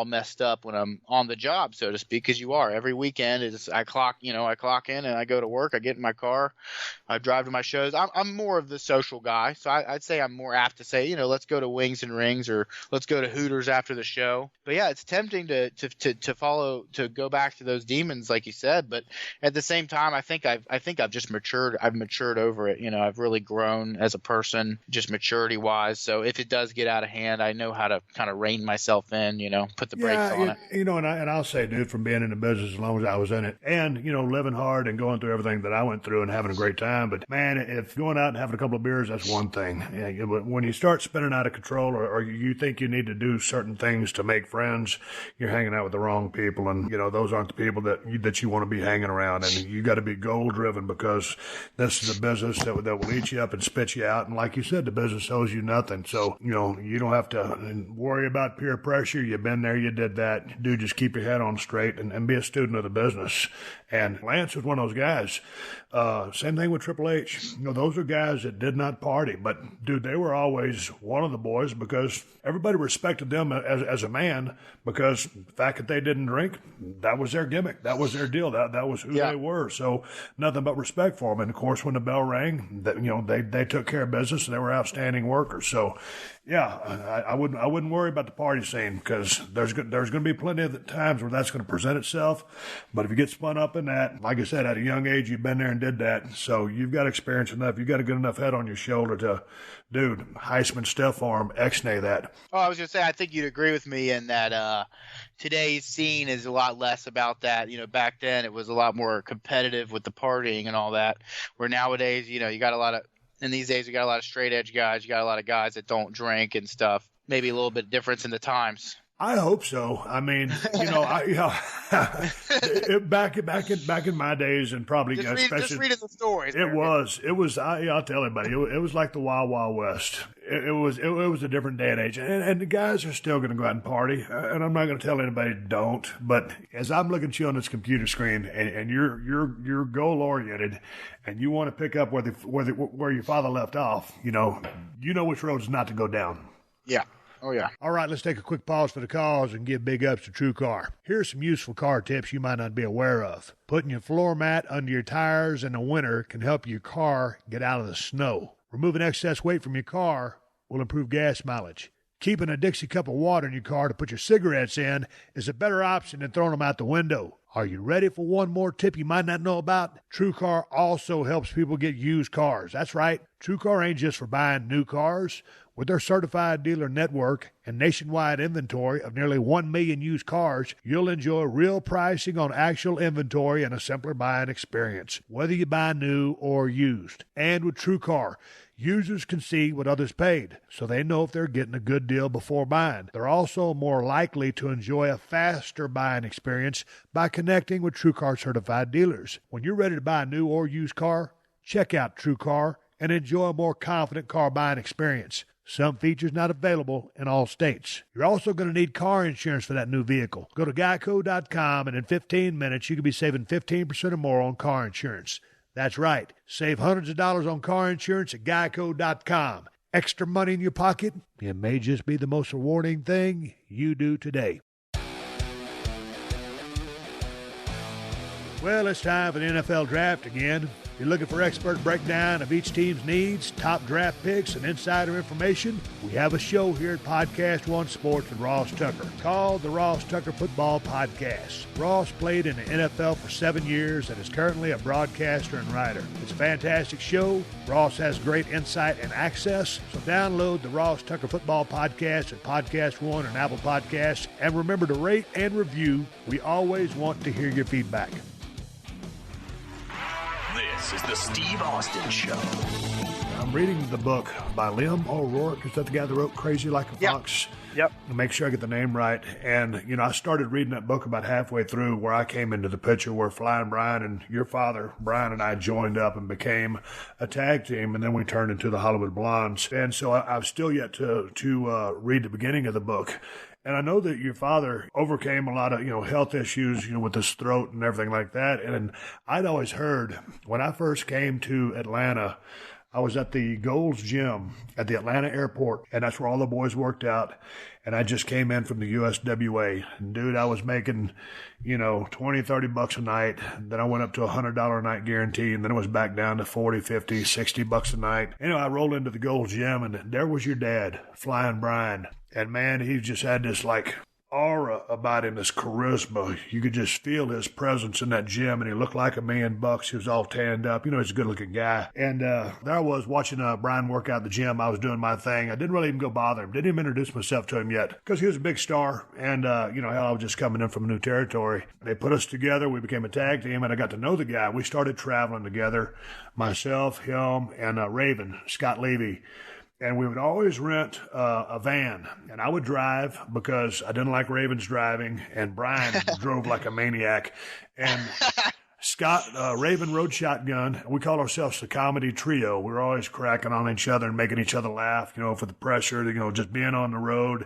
messed up when I'm on the job, so to speak, because you are. Every weekend I clock in and I go to work, I get in my car, I drive to my shows. I'm more of the social guy, so I'd say I'm more apt to say, let's go to Wings and Rings or let's go to Hooters after the show. But yeah, it's tempting to go back to those demons, like you said, but at the same time, I think I've just matured. I've matured over it. I've really grown as a person, just maturity wise. So if it does get out of hand, I know how to kind of rein myself in, put the brakes on it. And I'll say, dude, from being in the business as long as I was in it and, living hard and going through everything that I went through and having a great time. But man, if going out and having a couple of beers, that's one thing. Yeah, but when you start spinning out of control or you think you need to do certain things to make friends, you're hanging out with the wrong people. And, those aren't the people that you want to be hanging around. And you got to be goal driven because this is a business that will eat you up and spit you out. And like you said, the business owes you nothing. So, you don't have to worry about peer pressure. You've been there, you did that. Dude, just keep your head on straight and be a student of the business. And Lance was one of those guys. Same thing with Triple H. Those are guys that did not party, but dude, they were always one of the boys because everybody respected them as a man because the fact that they didn't drink, that was their gimmick. That was their deal. That was who they were. So nothing but respect for them. And of course, when the bell rang, they took care of business and they were outstanding workers. So yeah, I wouldn't worry about the party scene because there's going to be plenty of times where that's going to present itself. But if you get spun up in that, like I said, at a young age, you've been there and did that. So you've got experience enough. You've got a good enough head on your shoulder to, dude, Heisman, Steph Farm, X-nay that. Oh, I was going to say, I think you'd agree with me in that today's scene is a lot less about that. Back then it was a lot more competitive with the partying and all that, where nowadays, you got a lot of, in these days, you got a lot of straight edge guys. You got a lot of guys that don't drink and stuff. Maybe a little bit difference in the times. I hope so. I mean, back in my days, and probably just reading the stories. It was. I'll tell everybody. It was like the Wild Wild West. It was a different day and age, and the guys are still going to go out and party. And I'm not going to tell anybody don't. But as I'm looking at you on this computer screen, and you're goal oriented, and you want to pick up where your father left off, you know which roads not to go down. Yeah. Oh, yeah. All right, let's take a quick pause for the cause and give big ups to TrueCar. Here's some useful car tips you might not be aware of. Putting your floor mat under your tires in the winter can help your car get out of the snow. Removing excess weight from your car will improve gas mileage. Keeping a Dixie cup of water in your car to put your cigarettes in is a better option than throwing them out the window. Are you ready for one more tip you might not know about? TrueCar also helps people get used cars. That's right. TrueCar ain't just for buying new cars. With their certified dealer network and nationwide inventory of nearly 1 million used cars, you'll enjoy real pricing on actual inventory and a simpler buying experience, whether you buy new or used. And with TrueCar, users can see what others paid, so they know if they're getting a good deal before buying. They're also more likely to enjoy a faster buying experience by connecting with TrueCar certified dealers. When you're ready to buy a new or used car, check out TrueCar and enjoy a more confident car buying experience. Some features not available in all states. You're also going to need car insurance for that new vehicle. Go to geico.com and in 15 minutes you could be saving 15% or more on car insurance. That's right. Save hundreds of dollars on car insurance at geico.com. Extra money in your pocket? It may just be the most rewarding thing you do today. Well, it's time for the NFL Draft again. If you're looking for expert breakdown of each team's needs, top draft picks, and insider information, we have a show here at PodcastOne Sports with Ross Tucker called the Ross Tucker Football Podcast. Ross played in the NFL for 7 years and is currently a broadcaster and writer. It's a fantastic show. Ross has great insight and access, so download the Ross Tucker Football Podcast at PodcastOne and Apple Podcasts, and remember to rate and review. We always want to hear your feedback. This is the Steve Austin Show. I'm reading the book by Liam O'Rourke. Is that the guy that wrote Crazy Like a Fox? Yep. To make sure I get the name right. And, I started reading that book about halfway through where I came into the picture where Flying Brian and your father, Brian, and I joined up and became a tag team. And then we turned into the Hollywood Blondes. And so I've still yet to read the beginning of the book. And I know that your father overcame a lot of, health issues, with his throat and everything like that. And I'd always heard when I first came to Atlanta, I was at the Gold's Gym at the Atlanta airport, and that's where all the boys worked out. And I just came in from the USWA. And dude, I was making, $20, $30 a night. Then I went up to $100 a night guarantee, and then it was back down to $40, $50, $60 a night. Anyway, I rolled into the Gold's Gym, and there was your dad, Flying Brian. And man, he just had this aura about him, this charisma. You could just feel his presence in that gym, and he looked like $1,000,000. He was all tanned up. He's a good-looking guy. And there I was watching Brian work out in the gym. I was doing my thing. I didn't really even go bother him. Didn't even introduce myself to him yet because he was a big star. And, hell, I was just coming in from a new territory. They put us together. We became a tag team, and I got to know the guy. We started traveling together, myself, him, and Raven, Scott Levy. And we would always rent a van, and I would drive because I didn't like Raven's driving, and Brian drove like a maniac. And Raven rode shotgun. We called ourselves the comedy trio. We were always cracking on each other and making each other laugh, for the pressure, just being on the road.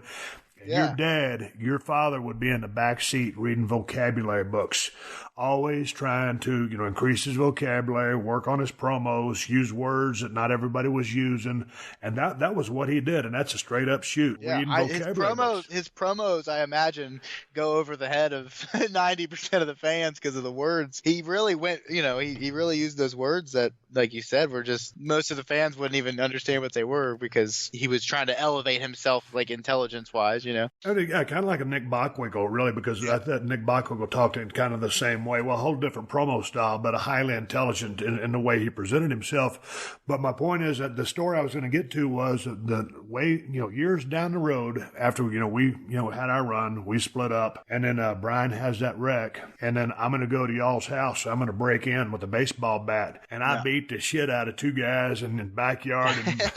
And your father would be in the back seat reading vocabulary books, always trying to, increase his vocabulary, work on his promos, use words that not everybody was using. And that was what he did. And that's a straight up shoot. Yeah, his promos, I imagine, go over the head of 90% of the fans because of the words. He really went, he really used those words that, like you said, were just, most of the fans wouldn't even understand what they were because he was trying to elevate himself, intelligence wise, Yeah, kind of like a Nick Bockwinkel, really, because I thought Nick Bockwinkel talked in kind of the same way. Well, a whole different promo style, but a highly intelligent in the way he presented himself. But my point is that the story I was going to get to was the way, years down the road after, we had our run, we split up, and then Brian has that wreck, and then I'm going to go to y'all's house. I'm going to break in with a baseball bat, and I beat the shit out of two guys in the backyard, and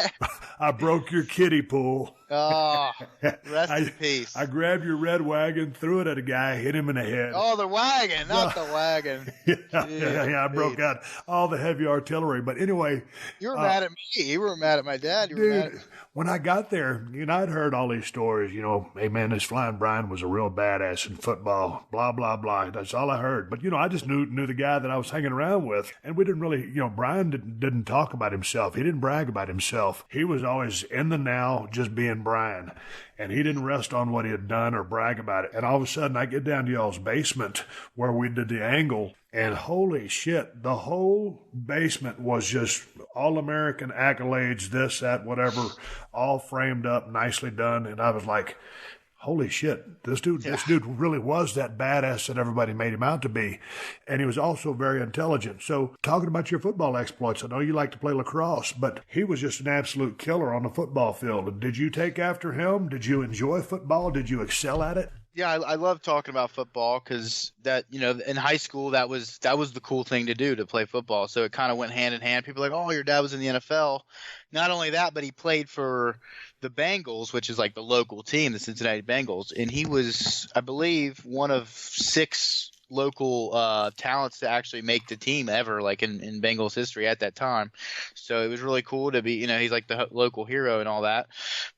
I broke your kiddie pool. Oh, rest in peace. I grabbed your red wagon, threw it at a guy, hit him in the head. Oh, the wagon, not the wagon. I broke out all the heavy artillery. But anyway. You were mad at me. You were mad at my dad. When I got there, I'd heard all these stories, hey, man, this Flying Brian was a real badass in football, blah, blah, blah. That's all I heard. But, I just knew the guy that I was hanging around with. And we didn't really, Brian didn't talk about himself. He didn't brag about himself. He was always in the now, just being Brian. And he didn't rest on what he had done or brag about it. And all of a sudden, I get down to y'all's basement where we did the angle. And holy shit, the whole basement was just all-American accolades, this, that, whatever, all framed up, nicely done. And I was like, holy shit, this dude really was that badass that everybody made him out to be. And he was also very intelligent. So talking about your football exploits, I know you like to play lacrosse, but he was just an absolute killer on the football field. Did you take after him? Did you enjoy football? Did you excel at it? Yeah, I love talking about football because that, in high school, that was the cool thing to do, to play football. So it kind of went hand in hand. People are like, oh, your dad was in the NFL. Not only that, but he played for the Bengals, which is like the local team, the Cincinnati Bengals. And he was, I believe, one of 6 local talents to actually make the team ever, in Bengals history at that time. So it was really cool to be, he's like the local hero and all that.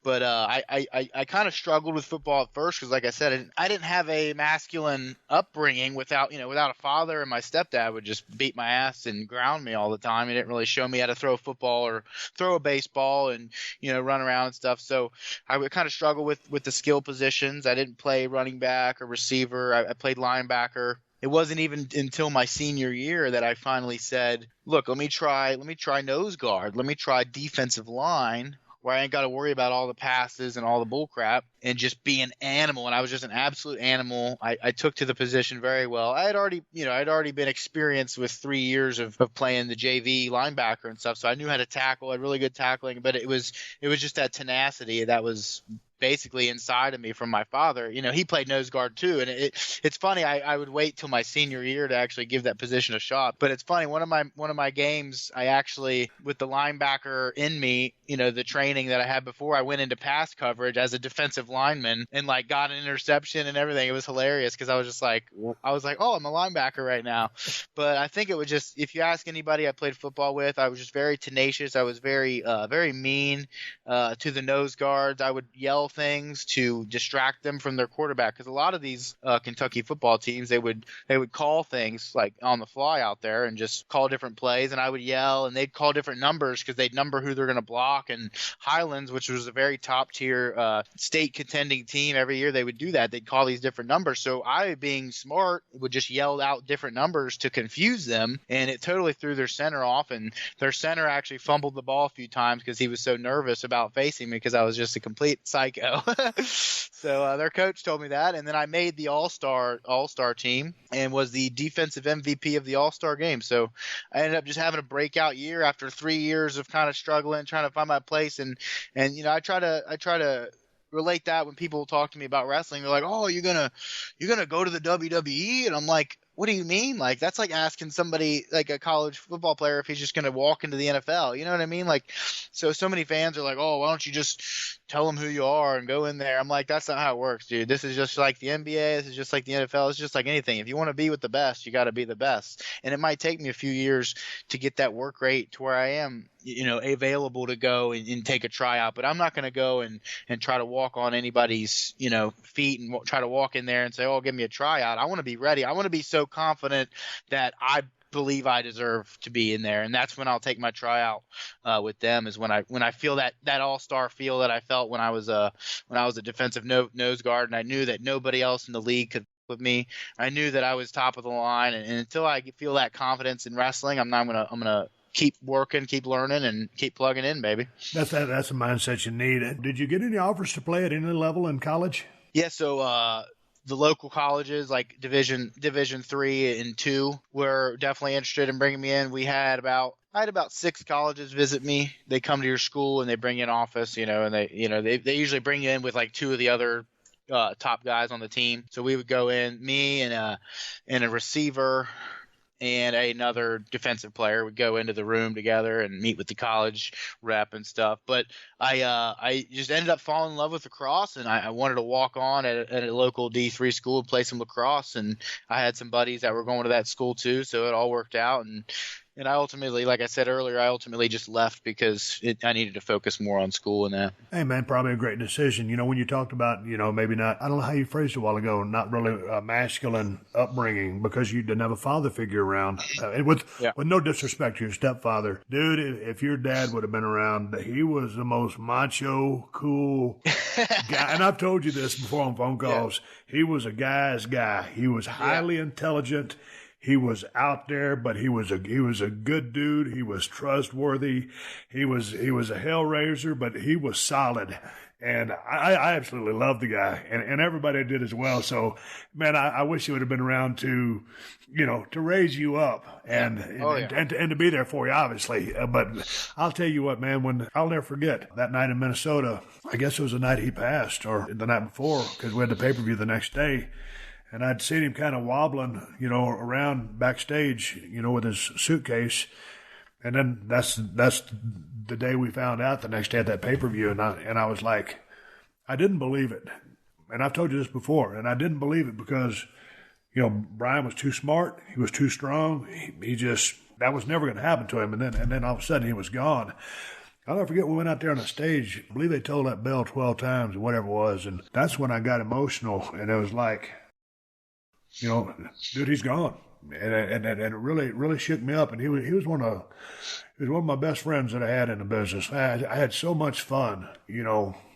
But I kind of struggled with football at first because, like I said, I didn't have a masculine upbringing without a father, and my stepdad would just beat my ass and ground me all the time. He didn't really show me how to throw a football or throw a baseball and, run around and stuff. So I would kind of struggle with the skill positions. I didn't play running back or receiver. I played linebacker. It wasn't even until my senior year that I finally said, look, let me try nose guard. Let me try defensive line where I ain't got to worry about all the passes and all the bull crap and just be an animal. And I was just an absolute animal. I took to the position very well. I had already been experienced with 3 years of playing the JV linebacker and stuff. So I knew how to tackle. I had really good tackling, but it was just that tenacity that was basically inside of me from my father. He played nose guard too, and it's funny. I would wait till my senior year to actually give that position a shot. But it's funny. One of my games, I actually, with the linebacker in me, the training that I had before, I went into pass coverage as a defensive lineman and got an interception and everything. It was hilarious because I was like, oh, I'm a linebacker right now. But I think it was just, if you ask anybody I played football with, I was just very tenacious. I was very, very mean to the nose guards. I would yell things to distract them from their quarterback. Because a lot of these Kentucky football teams, they would call things like on the fly out there and just call different plays, and I would yell, and they'd call different numbers because they'd number who they're going to block. And Highlands, which was a very top tier state contending team, every year they would do that. They'd call these different numbers. So I, being smart, would just yell out different numbers to confuse them, and it totally threw their center off. And their center actually fumbled the ball a few times because he was so nervous about facing me because I was just a complete psycho. So their coach told me that, and then I made the all-star team and was the defensive MVP of the all-star game. So I ended up just having a breakout year after 3 years of kind of struggling, trying to find my place. And I try to relate that when people talk to me about wrestling. They're like, "Oh, you're gonna go to the WWE?" And I'm like, what do you mean? Like, that's like asking somebody, like a college football player, if he's just going to walk into the NFL. You know what I mean? Like, so many fans are like, "Oh, why don't you just tell them who you are and go in there?" I'm like, that's not how it works, dude. This is just like the NBA. This is just like the NFL. It's just like anything. If you want to be with the best, you got to be the best. And it might take me a few years to get that work rate to where I am, available to go and take a tryout. But I'm not going to go and try to walk on anybody's, feet and try to walk in there and say, "Oh, give me a tryout." I want to be ready. I want to be so confident that I believe I deserve to be in there, and that's when I'll take my tryout with them. Is when I feel that all-star feel that I felt when I was a defensive nose guard, and I knew that nobody else in the league could with me. I knew that I was top of the line, and until I feel that confidence in wrestling, I'm gonna keep working, keep learning, and keep plugging in, baby. That's the mindset you need. Did you get any offers to play at any level in college? Yeah, so the local colleges like Division 3 and 2 were definitely interested in bringing me in. I had about 6 colleges visit me. They come to your school and they bring you an office, and they usually bring you in with like 2 of the other top guys on the team. So we would go in, me and a receiver and another defensive player would go into the room together and meet with the college rep and stuff. But I just ended up falling in love with lacrosse, and I wanted to walk on at a local D3 school and play some lacrosse. And I had some buddies that were going to that school too, so it all worked out. And I ultimately, like I said earlier, just left because I needed to focus more on school and that. Hey, man, probably a great decision. When you talked about, maybe not, I don't know how you phrased it a while ago, not really a masculine upbringing because you didn't have a father figure around. With no disrespect to your stepfather. Dude, if your dad would have been around, he was the most macho, cool guy. And I've told you this before on phone calls. Yeah. He was a guy's guy. He was highly intelligent. He was out there, but he was a good dude. He was trustworthy. He was a hell raiser, but he was solid. And I absolutely loved the guy, and everybody did as well. So, man, I wish he would have been around to raise you up and to be there for you, obviously. But I'll tell you what, man, I'll never forget that night in Minnesota. I guess it was the night he passed or the night before because we had the pay-per-view the next day. And I'd seen him kind of wobbling, around backstage, with his suitcase. And then that's the day we found out the next day at that pay-per-view. And I was like, I didn't believe it. And I've told you this before. And I didn't believe it because, Brian was too smart. He was too strong. He just, that was never going to happen to him. And then all of a sudden he was gone. I'll never forget we went out there on the stage. I believe they told that bell 12 times or whatever it was. And that's when I got emotional. And it was like, dude, he's gone, and it really shook me up. And he was one of my best friends that I had in the business. I had so much fun,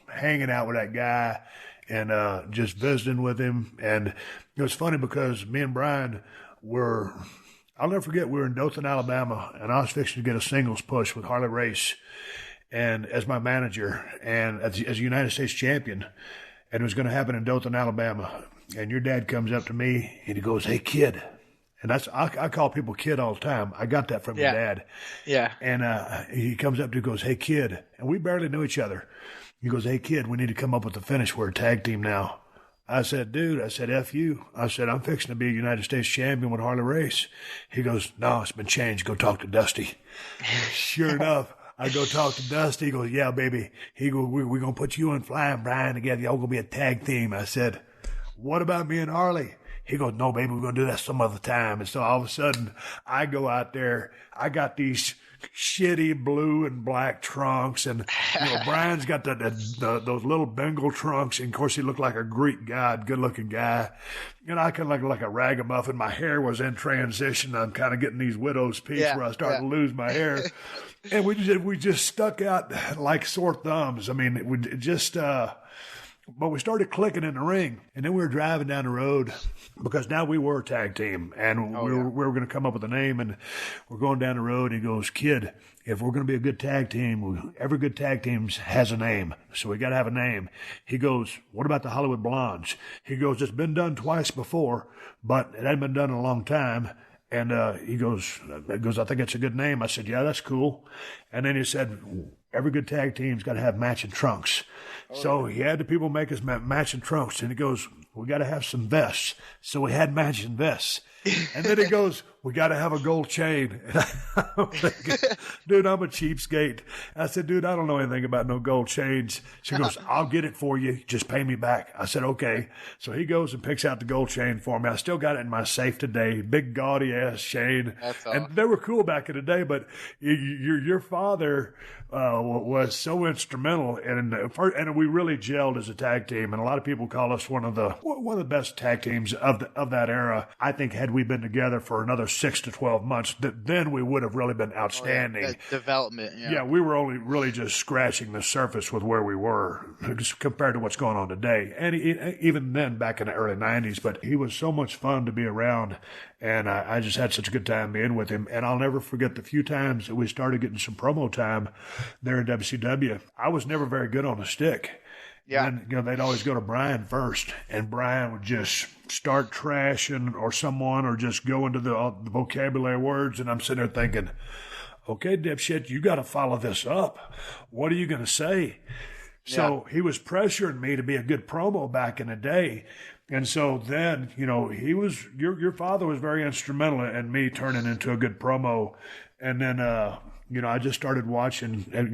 hanging out with that guy and just visiting with him. And it was funny because me and Brian I'll never forget, we were in Dothan, Alabama, and I was fixing to get a singles push with Harley Race, and as my manager and as a United States champion, and it was going to happen in Dothan, Alabama. And your dad comes up to me and he goes, "Hey, kid." And I call people kid all the time. I got that from your dad. Yeah. And he comes up to me and goes, "Hey, kid." And we barely knew each other. He goes, "Hey, kid, we need to come up with a finish. We're a tag team now." I said, "Dude," I said, "F you." I said, "I'm fixing to be a United States champion with Harley Race." He goes, "No, it's been changed. Go talk to Dusty." Sure enough. I go talk to Dusty. He goes, "Yeah, baby." He goes, we're going to put you and Flying Brian together. Y'all going to be a tag team. I said, "What about me and Harley?" He goes, "No, baby, we're going to do that some other time." And so all of a sudden, I go out there. I got these shitty blue and black trunks, and Brian's got those little Bengal trunks, and of course he looked like a Greek god, good-looking guy, and I kind of looked like a ragamuffin. My hair was in transition. I'm kind of getting these widow's peaks where I started to lose my hair, and we just stuck out like sore thumbs. I mean, we just. But we started clicking in the ring, and then we were driving down the road because now we were a tag team, and we were going to come up with a name, and we're going down the road. And he goes, "Kid, if we're going to be a good tag team, every good tag team has a name, so we got to have a name." He goes, "What about the Hollywood Blondes?" He goes, "It's been done twice before, but it hadn't been done in a long time." And he goes, "I think it's a good name." I said, "Yeah, that's cool." And then he said, "Every good tag team's got to have matching trunks." So he had the people make us matching trunks. And he goes, "We got to have some vests." So we had matching vests. And then he goes, "We got to have a gold chain." And I'm thinking, dude, I'm a cheapskate. I said, "Dude, I don't know anything about no gold chains." She goes, "I'll get it for you. Just pay me back." I said, "Okay." So he goes and picks out the gold chain for me. I still got it in my safe today. Big gaudy ass chain. That's and awesome. they were cool back in the day, but your father was so instrumental, and we really gelled as a tag team. And a lot of people call us one of the best tag teams of that era. I think had we been together for another 6 to 12 months, then we would have really been outstanding. That development. Yeah, we were only really just scratching the surface with where we were compared to what's going on today. And even then, back in the early 90s, but he was so much fun to be around. And I just had such a good time being with him. And I'll never forget the few times that we started getting some promo time there in WCW. I was never very good on the stick. Yeah. And, they'd always go to Brian first, and Brian would just start trashing or someone or just go into the vocabulary words. And I'm sitting there thinking, okay, dipshit, you got to follow this up. What are you going to say? So he was pressuring me to be a good promo back in the day. And so then, he was, your father was very instrumental in me turning into a good promo. And then, I just started watching, and,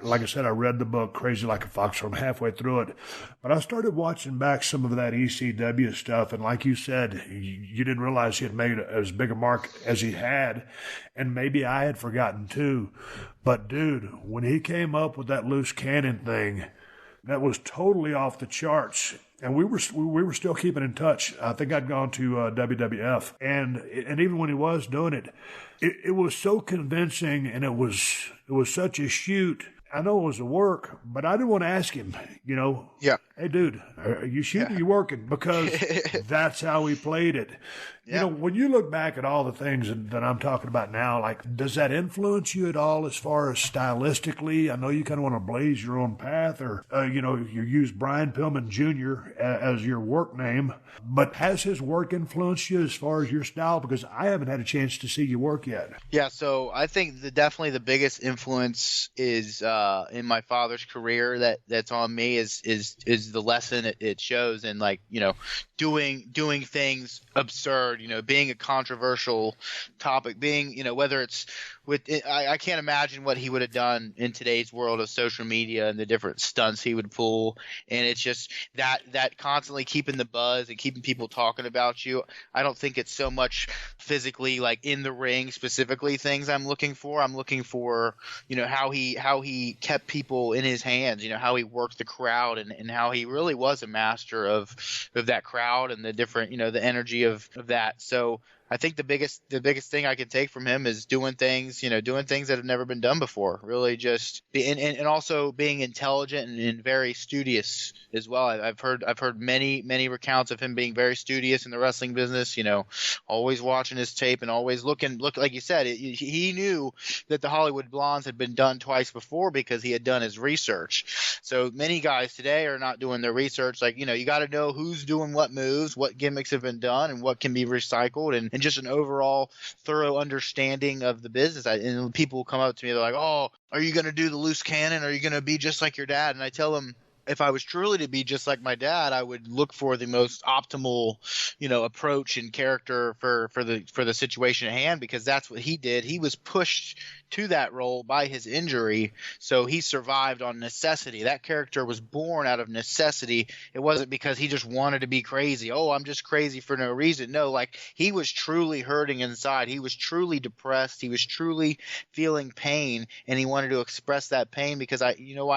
like I said, I read the book Crazy Like a Fox. I'm halfway through it. But I started watching back some of that ECW stuff. And like you said, you didn't realize he had made as big a mark as he had. And maybe I had forgotten too. But dude, when he came up with that loose cannon thing, that was totally off the charts. And we were still keeping in touch. I think I'd gone to WWF, and even when he was doing it, it was so convincing, and it was such a shoot. I know it was a work, but I didn't want to ask him, Yeah. "Hey, dude, are you shooting or you working?" Because that's how he played it. Yeah. When you look back at all the things that I'm talking about now, like, does that influence you at all as far as stylistically? I know you kind of want to blaze your own path, or, you use Brian Pillman Jr. as your work name, but has his work influenced you as far as your style? Because I haven't had a chance to see you work yet. Yeah, so I think definitely the biggest influence is in my father's career that's on me is the lesson it shows in, like, doing things absurd, being a controversial topic, being, whether it's I can't imagine what he would have done in today's world of social media and the different stunts he would pull. And it's just that constantly keeping the buzz and keeping people talking about you. I don't think it's so much physically, like in the ring specifically, things I'm looking for. I'm looking for, how he kept people in his hands, how he worked the crowd, and how he really was a master of that crowd and the different, the energy of that. So I think the biggest thing I can take from him is doing things that have never been done before. Really just and also being intelligent and very studious as well. I've heard many recounts of him being very studious in the wrestling business, always watching his tape and always look like you said, he knew that the Hollywood Blondes had been done twice before because he had done his research. So many guys today are not doing their research. Like, you got to know who's doing what moves, what gimmicks have been done, and what can be recycled, and just an overall thorough understanding of the business. And people come up to me, they're like, "Oh, are you going to do the loose cannon? Are you going to be just like your dad?" And I tell them, if I was truly to be just like my dad, I would look for the most optimal, approach and character for the situation at hand, because that's what he did. He was pushed to that role by his injury, so he survived on necessity. That character was born out of necessity. It wasn't because he just wanted to be crazy. Oh, I'm just crazy for no reason. No, like, he was truly hurting inside. He was truly depressed. He was truly feeling pain, and he wanted to express that pain, because I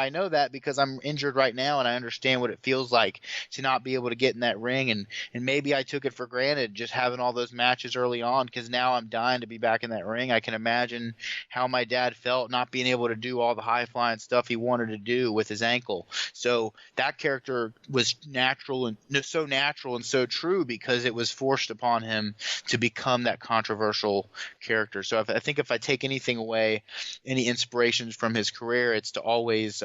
know that because I'm injured right now, and I understand what it feels like to not be able to get in that ring. And maybe I took it for granted just having all those matches early on, because now I'm dying to be back in that ring. I can imagine how my dad felt not being able to do all the high flying stuff he wanted to do with his ankle. So that character was natural and so true, because it was forced upon him to become that controversial character. So I think if I take anything away, any inspirations from his career, it's to always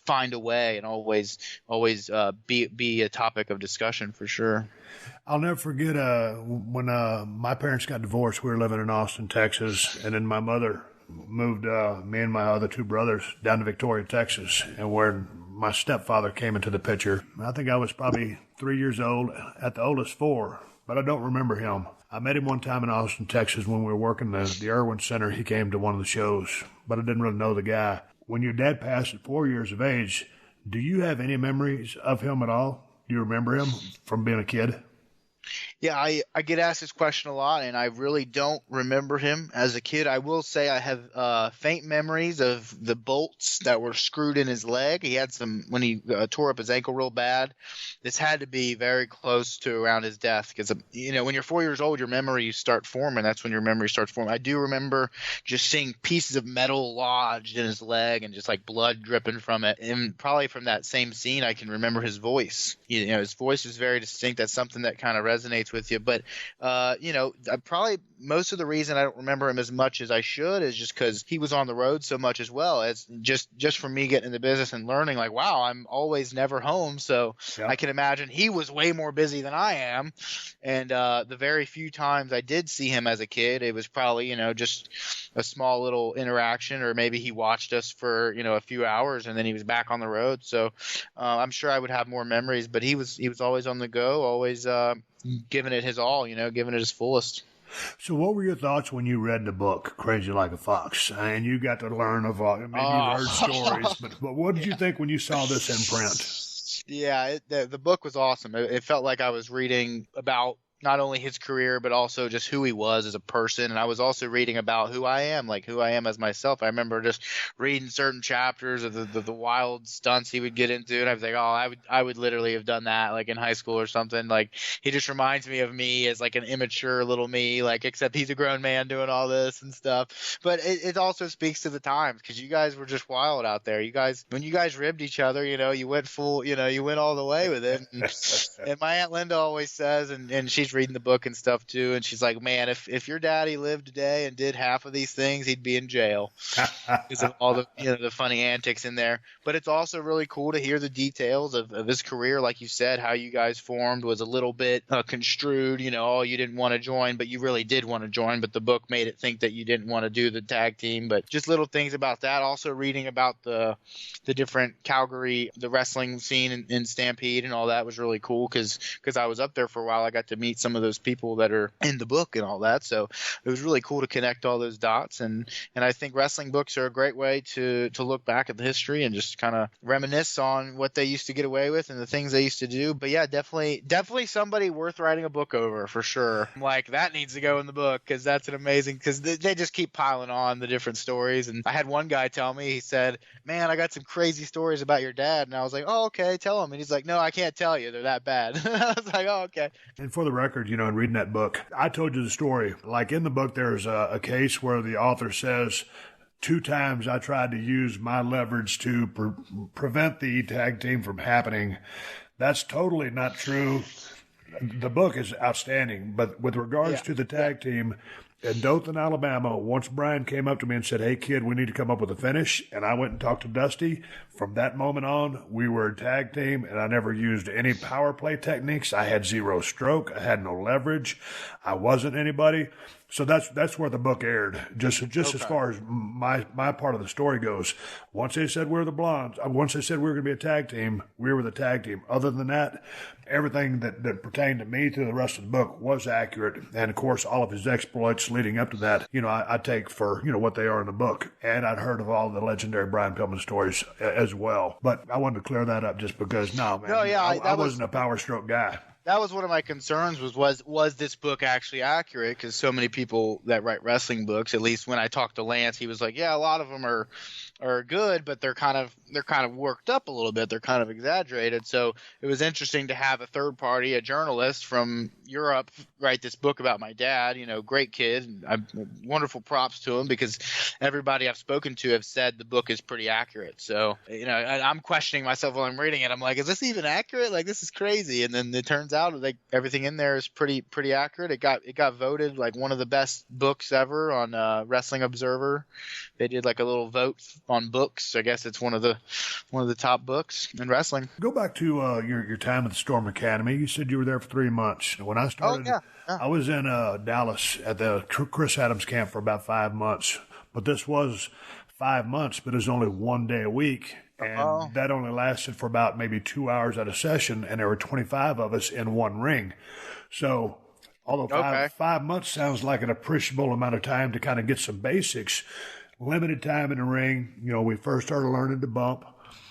find a way and always be a topic of discussion, for sure. I'll never forget when my parents got divorced. We were living in Austin, Texas, and then my mother moved me and my other two brothers down to Victoria, Texas, and where my stepfather came into the picture. I think I was probably 3 years old, at the oldest 4, but I don't remember him. I met him one time in Austin, Texas, when we were working the Irwin Center. He came to one of the shows, but I didn't really know the guy. When your dad passed at 4 years of age, do you have any memories of him at all? Do you remember him from being a kid? Yeah, I get asked this question a lot, and I really don't remember him as a kid. I will say I have faint memories of the bolts that were screwed in his leg. He had some when he tore up his ankle real bad. This had to be very close to around his death, because when you're 4 years old, your memories start forming. That's when your memory starts forming. I do remember just seeing pieces of metal lodged in his leg and just like blood dripping from it. And probably from that same scene, I can remember his voice. His voice is very distinct. That's something that kind of resonates with you. But probably most of the reason I don't remember him as much as I should is just because he was on the road so much as well. As just from me getting in the business and learning, like, wow, I'm always never home. So yeah. I can imagine he was way more busy than I am. And the very few times I did see him as a kid, it was probably, just a small little interaction, or maybe he watched us for, a few hours and then he was back on the road. So I'm sure I would have more memories, but he was always on the go, always giving it his all, giving it his fullest. So what were your thoughts when you read the book, Crazy Like a Fox? And you got to learn maybe you heard stories, but what did you think when you saw this in print? Yeah, the book was awesome. It felt like I was reading about not only his career, but also just who he was as a person. And I was also reading about who I am as myself. I remember just reading certain chapters of the wild stunts he would get into. And I was like, oh, I would literally have done that like in high school or something. Like, he just reminds me of me as like an immature little me, like, except he's a grown man doing all this and stuff. But it also speaks to the times, because you guys were just wild out there. When you guys ribbed each other, you went full, you went all the way with it. And my Aunt Linda always says, and she's reading the book and stuff too, and she's like, man, if your daddy lived today and did half of these things, he'd be in jail because of all the the funny antics in there. But it's also really cool to hear the details of his career. Like you said, how you guys formed was a little bit construed, you didn't want to join, but you really did want to join, but the book made it think that you didn't want to do the tag team. But just little things about that. Also reading about the different Calgary, the wrestling scene in Stampede and all that was really cool, because I was up there for a while. I got to meet some of those people that are in the book and all that. So it was really cool to connect all those dots. And I think wrestling books are a great way to look back at the history and just kind of reminisce on what they used to get away with and the things they used to do. But yeah, definitely somebody worth writing a book over, for sure. Like, that needs to go in the book, because that's an amazing, because they just keep piling on the different stories. And I had one guy tell me, he said, man, I got some crazy stories about your dad. And I was like, oh, okay, tell him. And he's like, no, I can't tell you. They're that bad. I was like, oh, okay. And for the record, in reading that book, I told you the story. Like, in the book, there's a case where the author says, 2 times I tried to use my leverage to prevent the tag team from happening. That's totally not true. The book is outstanding, but with regards to the tag team, In Dothan, Alabama, once Brian came up to me and said, "Hey, kid, we need to come up with a finish," and I went and talked to Dusty, from that moment on, we were a tag team, and I never used any power play techniques. I had zero stroke. I had no leverage. I wasn't anybody. So that's where the book aired. Just as far as my part of the story goes. Once they said we're the Blondes, once they said we were going to be a tag team, we were the tag team. Other than that, everything that pertained to me through the rest of the book was accurate. And of course, all of his exploits leading up to that, I take for, what they are in the book. And I'd heard of all the legendary Brian Pillman stories as well. But I wanted to clear that up just because, I wasn't a power stroke guy. That was one of my concerns was this book actually accurate? Because so many people that write wrestling books, at least when I talked to Lance, he was like, yeah, a lot of them are good, but they're kind of worked up a little bit. They're kind of exaggerated. So it was interesting to have a third party, a journalist from Europe, write this book about my dad. Great kid. Wonderful props to him, because everybody I've spoken to have said the book is pretty accurate. So, I'm questioning myself while I'm reading it. I'm like, is this even accurate? Like, this is crazy. And then it turns out like everything in there is pretty accurate. It got voted like one of the best books ever on Wrestling Observer. They did like a little vote on books. I guess it's one of the top books in wrestling. Go back to your time at the Storm Academy. You said you were there for 3 months. When I started, I was in Dallas at the Chris Adams camp for about 5 months. But this was 5 months, but it was only 1 day a week. And that only lasted for about maybe 2 hours at a session, and there were 25 of us in one ring. So although 5 months sounds like an appreciable amount of time to kind of get some basics, limited time in the ring, we first started learning to bump,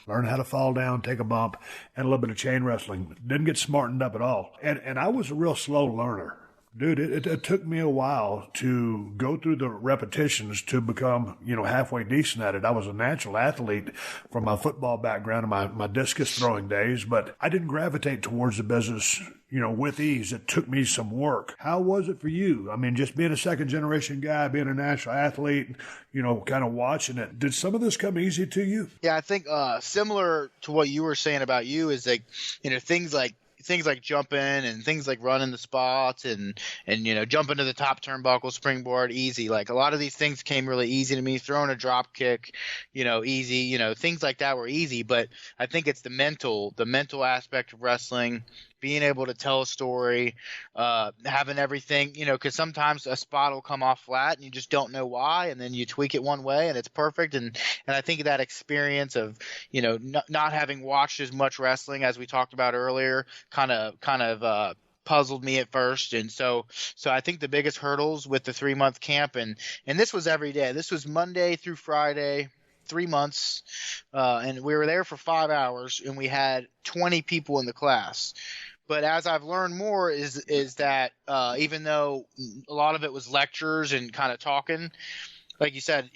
learn how to fall down, take a bump, and a little bit of chain wrestling. Didn't get smartened up at all. And I was a real slow learner. Dude, it took me a while to go through the repetitions to become, halfway decent at it. I was a natural athlete from my football background and my discus throwing days, but I didn't gravitate towards the business, with ease. It took me some work. How was it for you? I mean, just being a second generation guy, being a natural athlete, kind of watching it. Did some of this come easy to you? Yeah, I think similar to what you were saying about you is like, things like jumping and things like running the spots and jumping to the top turnbuckle, springboard, easy. Like a lot of these things came really easy to me. Throwing a drop kick, easy. Things like that were easy. But I think it's the mental aspect of wrestling. Being able to tell a story, having everything, because sometimes a spot will come off flat and you just don't know why, and then you tweak it one way and it's perfect. And I think that experience of, not having watched as much wrestling as we talked about earlier, kind of puzzled me at first. And so I think the biggest hurdles with the 3-month camp, and this was every day. This was Monday through Friday. 3 months, and we were there for 5 hours, and we had 20 people in the class. But as I've learned more is that even though a lot of it was lectures and kind of talking, like you said,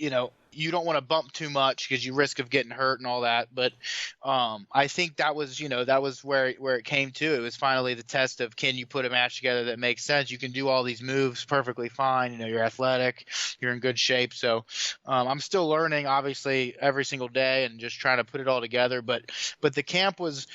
you don't want to bump too much because you risk of getting hurt and all that. But I think that was where it came to. It was finally the test of, can you put a match together that makes sense? You can do all these moves perfectly fine. You're athletic, you're in good shape. So I'm still learning, obviously, every single day and just trying to put it all together. But the camp was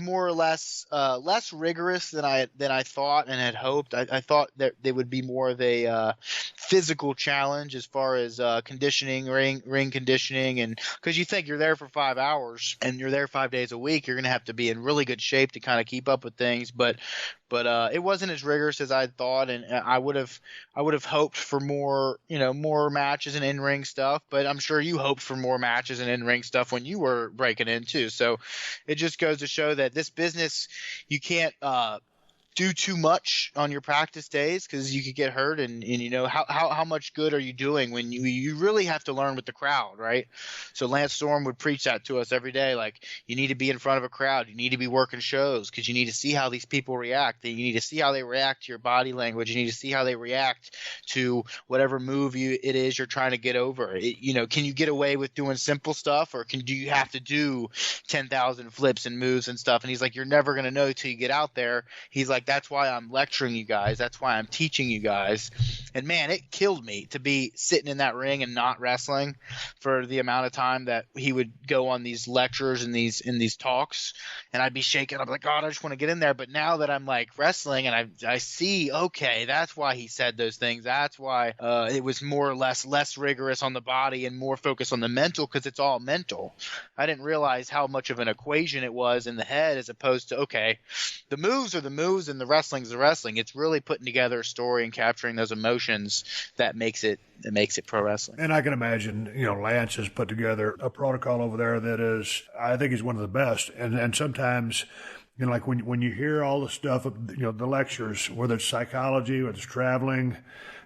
more or less less rigorous than I thought and had hoped. I thought that they would be more of a physical challenge as far as conditioning, ring conditioning, and because you think you're there for 5 hours and you're there 5 days a week, you're going to have to be in really good shape to kind of keep up with things. But it wasn't as rigorous as I thought, and I would have hoped for more matches and in-ring stuff. But I'm sure you hoped for more matches and in-ring stuff when you were breaking in too. So it just goes to show that this business, you can't do too much on your practice days because you could get hurt, and how much good are you doing when you really have to learn with the crowd, right? So Lance Storm would preach that to us every day, like you need to be in front of a crowd, you need to be working shows because you need to see how these people react, you need to see how they react to your body language, you need to see how they react to whatever move it is you're trying to get over. Can you get away with doing simple stuff, or do you have to do 10,000 flips and moves and stuff? And he's like, you're never going to know till you get out there. He's like, that's why I'm lecturing you guys. That's why I'm teaching you guys. And man, it killed me to be sitting in that ring and not wrestling for the amount of time that he would go on these lectures and these talks, and I'd be shaking. I'd be like, God, I just want to get in there. But now that I'm like wrestling and I see, okay, that's why he said those things. That's why it was more or less rigorous on the body and more focused on the mental, because it's all mental. I didn't realize how much of an equation it was in the head, as opposed to, okay, the moves are the moves and the wrestling's the wrestling. It's really putting together a story and capturing those emotions that makes it pro wrestling. And I can imagine, Lance has put together a protocol over there that is, I think he's one of the best. And sometimes, like when you hear all the stuff, the lectures, whether it's psychology, whether it's traveling,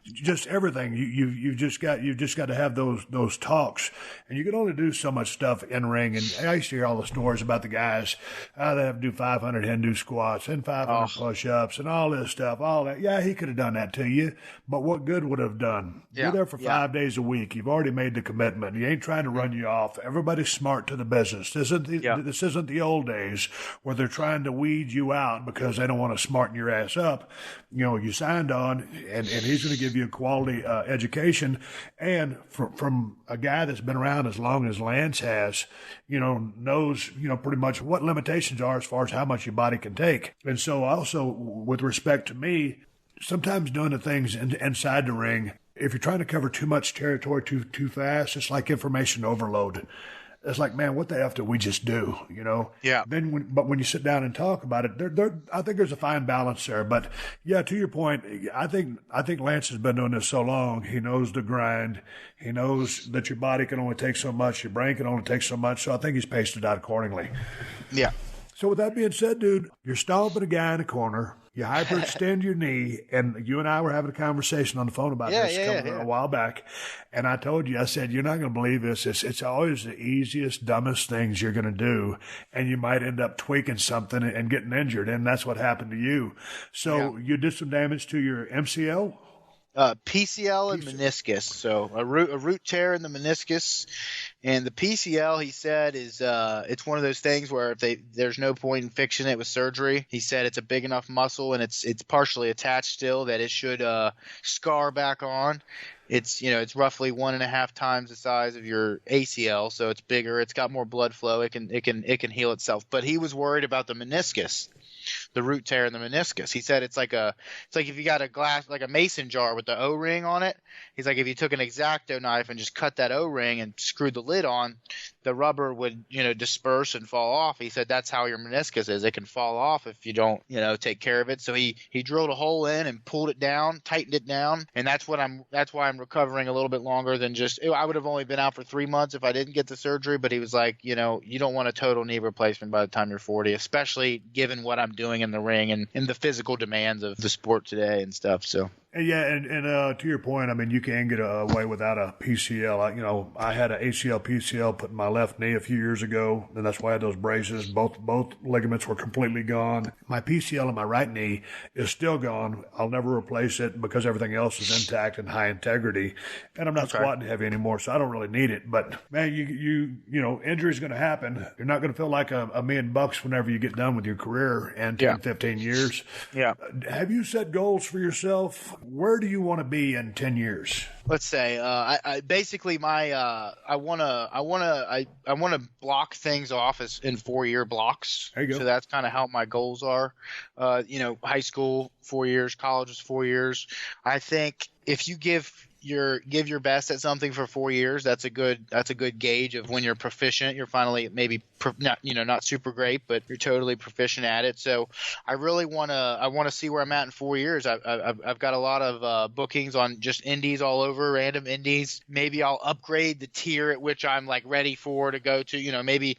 just everything, you've just got to have those talks, and you can only do so much stuff in ring. And I used to hear all the stories about the guys that have to do 500 Hindu squats and 500 push-ups and all this stuff, all that. Yeah, he could have done that to you, but what good would it have done? Yeah. You're there for 5 days a week. You've already made the commitment. He ain't trying to run you off. Everybody's smart to the business. This isn't the old days where they're trying to weed you out because they don't want to smarten your ass up. You signed on, and he's going to give you a quality education. And from a guy that's been around as long as Lance has, knows, pretty much what limitations are as far as how much your body can take. And so also, with respect to me, sometimes doing the things inside the ring, if you're trying to cover too much territory too fast, it's like information overload. It's like, man, what the F did we just do? Yeah. But when you sit down and talk about it, I think there's a fine balance there. But yeah, to your point, I think Lance has been doing this so long. He knows the grind. He knows that your body can only take so much, your brain can only take so much. So I think he's paced it out accordingly. Yeah. So with that being said, dude, you're stomping a guy in a corner. You hyperextend your knee, and you and I were having a conversation on the phone about this a while back, and I told you, I said, you're not going to believe this. It's always the easiest, dumbest things you're going to do, and you might end up tweaking something and getting injured, and that's what happened to you. So you did some damage to your MCL? PCL and meniscus. So a root tear in the meniscus, and the PCL, he said, is it's one of those things where there's no point in fixing it with surgery. He said it's a big enough muscle and it's partially attached still that it should scar back on. It's roughly 1.5 times the size of your ACL, so it's bigger. It's got more blood flow. It can heal itself. But he was worried about the meniscus. The root tear in the meniscus. He said it's like if you got a glass, like a mason jar with the O-ring on it. He's like, if you took an X-Acto knife and just cut that O-ring and screwed the lid on, the rubber would, disperse and fall off. He said that's how your meniscus is. It can fall off if you don't, take care of it. So he drilled a hole in and pulled it down, tightened it down, and that's why I'm recovering a little bit longer than just. I would have only been out for 3 months if I didn't get the surgery. But he was like, you don't want a total knee replacement by the time you're 40, especially given what I'm doing in the ring and the physical demands of the sport today and stuff. So. Yeah, and to your point, I mean, you can get away without a PCL. I had an ACL, PCL put in my left knee a few years ago, and that's why I had those braces. Both ligaments were completely gone. My PCL in my right knee is still gone. I'll never replace it because everything else is intact and high integrity, and I'm not squatting heavy anymore, so I don't really need it. But man, injury's going to happen. You're not going to feel like a $1,000,000 whenever you get done with your career in 10, 15 years. Yeah. Have you set goals for yourself? Where do you want to be in 10 years? Let's say, I basically I want to block things off as in 4-year blocks. There you go. So that's kind of how my goals are. High school 4 years, college is 4 years. I think if you give your best at something for 4 years, that's a good gauge of when you're proficient. You're finally maybe not super great, but you're totally proficient at it. So I really want to see where I'm at in 4 years. I've got a lot of bookings on just indies all over, random indies. Maybe I'll upgrade the tier at which I'm like ready to go to. Maybe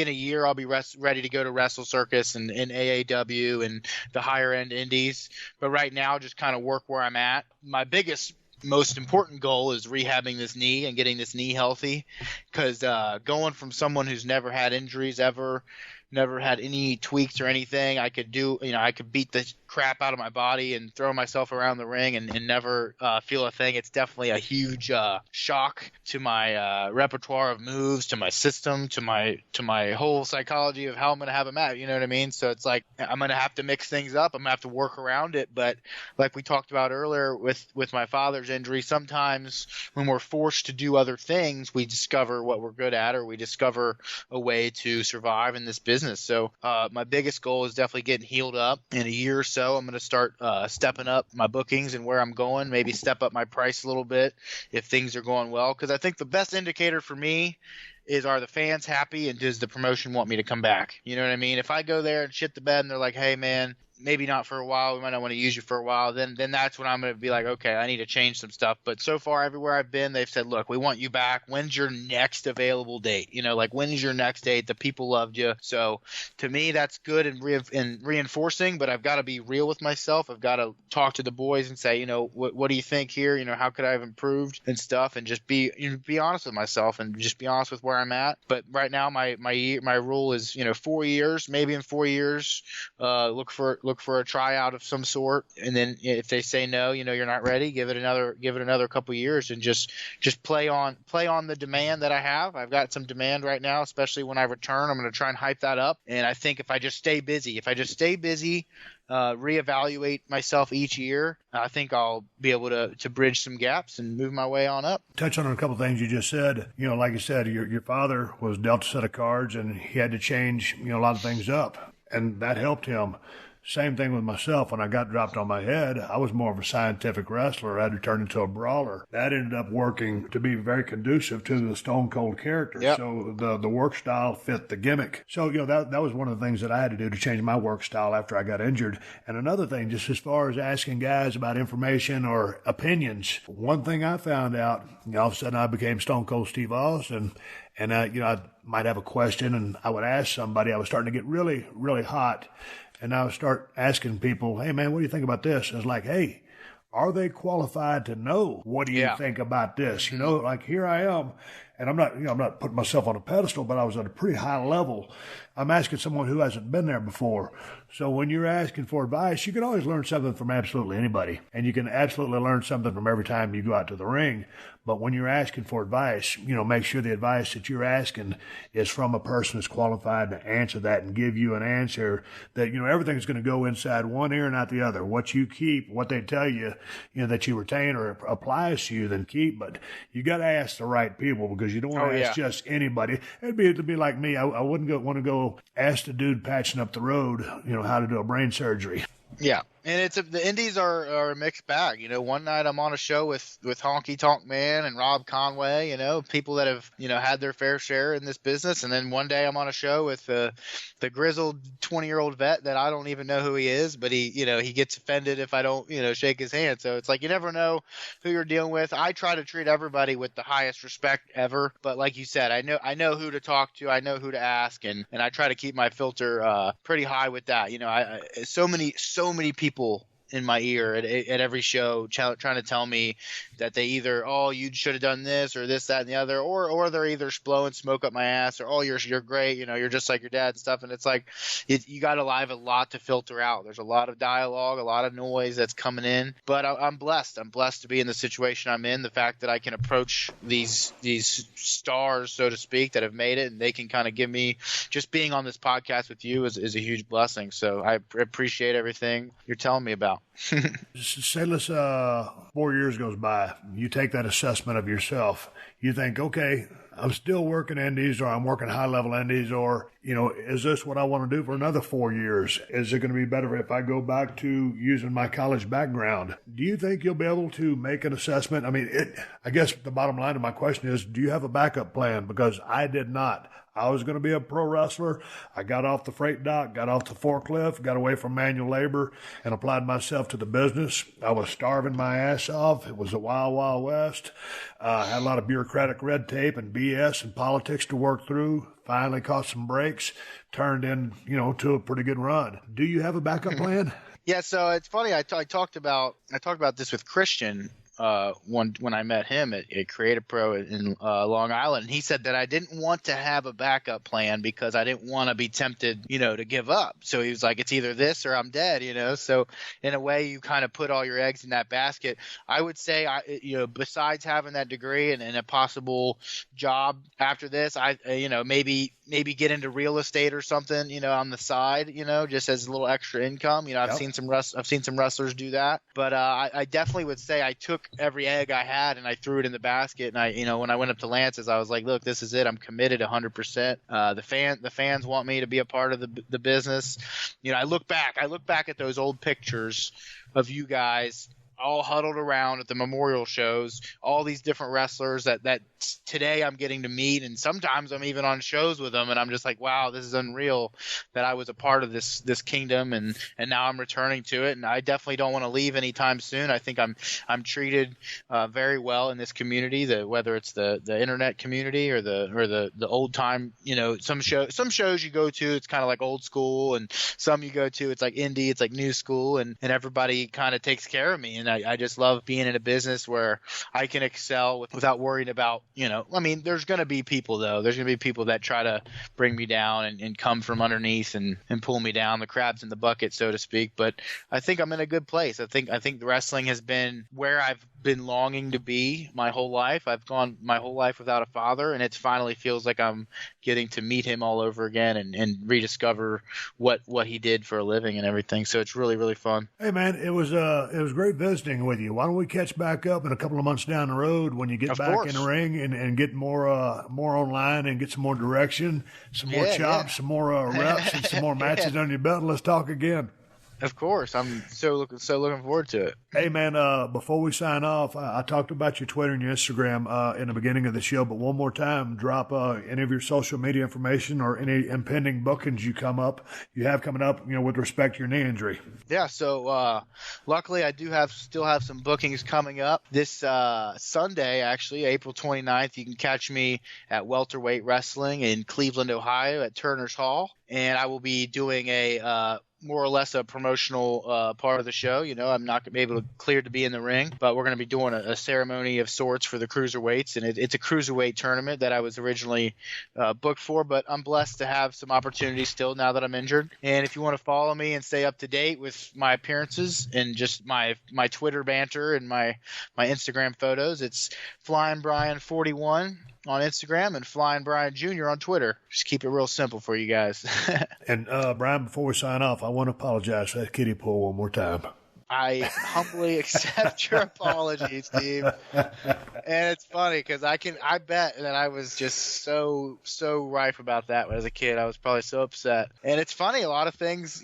in a year I'll be ready to go to Wrestle Circus and AAW and the higher end indies. But right now, just kind of work where I'm at. My most important goal is rehabbing this knee and getting this knee healthy, because going from someone who's never had injuries ever never had any tweaks or anything. I could beat the crap out of my body and throw myself around the ring and never feel a thing. It's definitely a huge shock to my repertoire of moves, to my system, to my whole psychology of how I'm going to have a match. You know what I mean? So it's like I'm going to have to mix things up. I'm going to have to work around it. But like we talked about earlier with my father's injury, sometimes when we're forced to do other things, we discover what we're good at, or we discover a way to survive in this business. So my biggest goal is definitely getting healed up. In a year or so, I'm going to start stepping up my bookings and where I'm going, maybe step up my price a little bit if things are going well. Because I think the best indicator for me is, are the fans happy, and does the promotion want me to come back? You know what I mean? If I go there and shit the bed and they're like, hey, man, maybe not for a while, we might not want to use you for a while, then that's when I'm going to be like, okay, I need to change some stuff. But so far, everywhere I've been, they've said, look, we want you back. When's your next available date? You know, like, when is your next date? The people loved you. So to me, that's good and reinforcing, but I've got to be real with myself. I've got to talk to the boys and say, you know, what do you think here? You know, how could I have improved and stuff, and just be honest with myself and just be honest with where I'm at. But right now, my rule is, you know, 4 years. Maybe in 4 years, look for a tryout of some sort, and then if they say no, you know, you're not ready, give it another couple years, and just play on the demand that I have. I've got some demand right now, especially when I return. I'm going to try and hype that up, and I think if I just stay busy, reevaluate myself each year, I think I'll be able to bridge some gaps and move my way on up. Touch on a couple of things you just said. You know, like you said, your father was dealt a set of cards, and he had to change, you know, a lot of things up, and that helped him. Same thing with myself. When I got dropped on my head, I was more of a scientific wrestler. I had to turn into a brawler. That ended up working to be very conducive to the Stone Cold character. Yep. So the work style fit the gimmick. So, you know, that was one of the things that I had to do to change my work style after I got injured. And another thing, just as far as asking guys about information or opinions, one thing I found out, you know, all of a sudden I became Stone Cold Steve Austin. And, you know, I might have a question, and I would ask somebody. I was starting to get really, really hot. And I would start asking people, hey, man, what do you think about this? And it's like, hey, are they qualified to know? What do you think about this? You know, like, here I am, and I'm not putting myself on a pedestal, but I was at a pretty high level. I'm asking someone who hasn't been there before. So when you're asking for advice, you can always learn something from absolutely anybody. And you can absolutely learn something from every time you go out to the ring. But when you're asking for advice, you know, make sure the advice that you're asking is from a person that's qualified to answer that and give you an answer that, you know, everything's going to go inside one ear and out the other. What you keep, what they tell you, you know, that you retain or applies to you, then keep. But you got to ask the right people, because you don't want to ask just anybody. It'd be like me. I wouldn't want to go ask the dude patching up the road, you know, how to do a brain surgery. Yeah. And the indies are a mixed bag. You know, one night I'm on a show with Honky Tonk Man and Rob Conway, you know, people that have, you know, had their fair share in this business. And then one day I'm on a show with the grizzled 20-year-old vet that I don't even know who he is, but he gets offended if I don't, you know, shake his hand. So it's like, you never know who you're dealing with. I try to treat everybody with the highest respect ever. But like you said, I know who to talk to. I know who to ask. And I try to keep my filter pretty high with that. You know, so many people in my ear at every show trying to tell me that they either, oh, you should have done this or this, that, and the other, or they're either blowing smoke up my ass, or, oh, you're great, you know, you're just like your dad and stuff. And it's like, you got to have a lot to filter out. There's a lot of dialogue, a lot of noise that's coming in. But I'm blessed. I'm blessed to be in the situation I'm in. The fact that I can approach these stars, so to speak, that have made it, and they can kind of give me, just being on this podcast with you is a huge blessing. So I appreciate everything you're telling me about. Say, let's 4 years goes by. You take that assessment of yourself. You think, okay, I'm still working indies, or I'm working high-level indies, or, you know, is this what I want to do for another 4 years? Is it going to be better if I go back to using my college background? Do you think you'll be able to make an assessment? I mean, I guess the bottom line of my question is, do you have a backup plan? Because I did not. I was going to be a pro wrestler. I got off the freight dock, got off the forklift, got away from manual labor, and applied myself to the business. I was starving my ass off. It was a wild, wild west. Had a lot of bureaucratic red tape and BS and politics to work through. Finally caught some breaks, turned in, you know, to a pretty good run. Do you have a backup plan? Yeah, so it's funny. I talked about this with Christian when I met him at Creative Pro in Long Island. And he said that I didn't want to have a backup plan because I didn't want to be tempted, to give up. So he was like, it's either this or I'm dead, So in a way, you kind of put all your eggs in that basket. I would say, besides having that degree and a possible job after this, maybe get into real estate or something, on the side, just as a little extra income. I've seen some wrestlers do that, but I definitely would say I took every egg I had and I threw it in the basket. And when I went up to Lance's, I was like, look, this is it. I'm committed 100%. The fans want me to be a part of the business. I look back at those old pictures of you guys all huddled around at the memorial shows, all these different wrestlers that today I'm getting to meet, and sometimes I'm even on shows with them, and I'm just like, wow, this is unreal that I was a part of this kingdom, and now I'm returning to it, and I definitely don't want to leave anytime soon. I think I'm treated very well in this community, whether it's the internet community or the old time, some shows you go to, it's kind of like old school, and some you go to, it's like indie, it's like new school, and everybody kind of takes care of me. And I just love being in a business where I can excel without worrying about, there's going to be people, though. There's going to be people that try to bring me down and come from underneath and pull me down, the crabs in the bucket, so to speak. But I think I'm in a good place. I think the wrestling has been where I've been longing to be my whole life. I've gone my whole life without a father, and it finally feels like I'm getting to meet him all over again and rediscover what he did for a living and everything. So it's really, really fun. Hey, man, it was great visiting with you. Why don't we catch back up in a couple of months down the road when you get back in the ring and get more online and get some more direction, some more chops, some more reps, and some more matches on your belt. Let's talk again. Of course. I'm so looking forward to it. Hey, man, before we sign off, I talked about your Twitter and your Instagram in the beginning of the show, but one more time, drop any of your social media information or any impending bookings you have coming up, with respect to your knee injury. Yeah, so luckily I still have some bookings coming up. This Sunday, actually, April 29th, you can catch me at Welterweight Wrestling in Cleveland, Ohio at Turner's Hall, and I will be doing a more or less a promotional part of the show. I'm not going to be able to clear to be in the ring, but we're going to be doing a ceremony of sorts for the cruiserweights, and it's a cruiserweight tournament that I was originally booked for, but I'm blessed to have some opportunities still now that I'm injured. And if you want to follow me and stay up to date with my appearances and just my Twitter banter and my Instagram photos, it's Flying Brian 41 on Instagram and Flying Brian Jr. on Twitter. Just keep it real simple for you guys. And Brian, before we sign off, I want to apologize for that kiddie pool one more time. I humbly accept your apology, Steve. And it's funny because I bet that I was just so rife about that as a kid. I was probably so upset. And it's funny, a lot of things,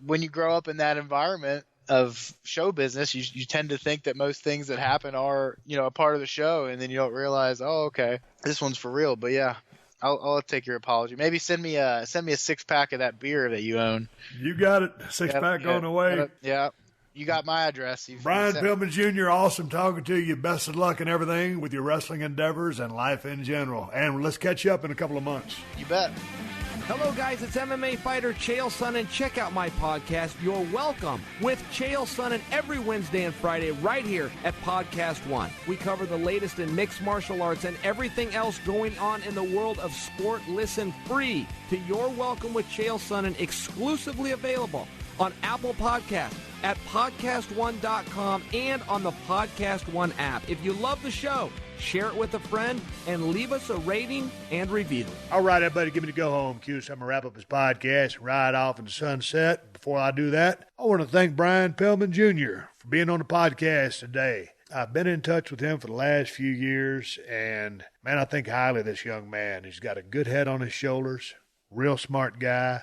when you grow up in that environment of show business, you tend to think that most things that happen are, a part of the show, and then you don't realize, oh, okay, this one's for real. But yeah, I'll take your apology. Maybe send me a 6-pack of that beer that you own. You got it. 6-pack on the way. Yeah. You got my address. Brian Pillman Jr., awesome talking to you. Best of luck and everything with your wrestling endeavors and life in general. And let's catch you up in a couple of months. You bet. Hello, guys. It's MMA fighter Chael Sonnen. Check out my podcast, You're Welcome, with Chael Sonnen every Wednesday and Friday right here at PodcastOne. We cover the latest in mixed martial arts and everything else going on in the world of sport. Listen free to You're Welcome with Chael Sonnen, exclusively available on Apple Podcasts, at PodcastOne.com, and on the Podcast One app. If you love the show, share it with a friend, and leave us a rating and review. All right, everybody, give me the go-home cue so I'm going to wrap up this podcast and ride off into sunset. Before I do that, I want to thank Brian Pillman Jr. for being on the podcast today. I've been in touch with him for the last few years, and, man, I think highly of this young man. He's got a good head on his shoulders, real smart guy.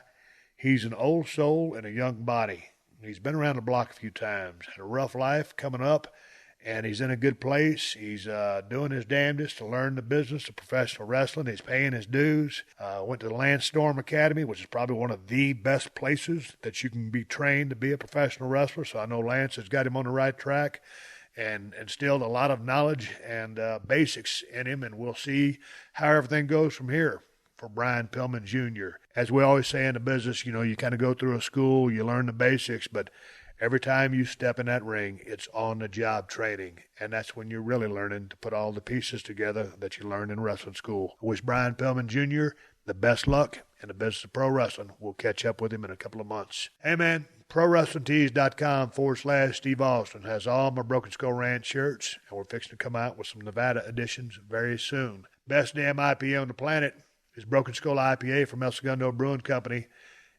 He's an old soul and a young body. He's been around the block a few times, had a rough life coming up, and he's in a good place. He's doing his damnedest to learn the business of professional wrestling. He's paying his dues. Went to the Lance Storm Academy, which is probably one of the best places that you can be trained to be a professional wrestler. So I know Lance has got him on the right track and instilled a lot of knowledge and basics in him, and we'll see how everything goes from here for Brian Pillman Jr. As we always say in the business, you kind of go through a school, you learn the basics, but Every time you step in that ring, it's on-the-job training, and that's when you're really learning to put all the pieces together that you learned in wrestling school. I wish Brian Pillman Jr. the best luck in the business of pro wrestling. We'll catch up with him in a couple of months. Hey, man, ProWrestlingTees.com/Steve Austin has all my Broken Skull Ranch shirts, and we're fixing to come out with some Nevada editions very soon. Best damn IPA on the planet is Broken Skull IPA from El Segundo Brewing Company.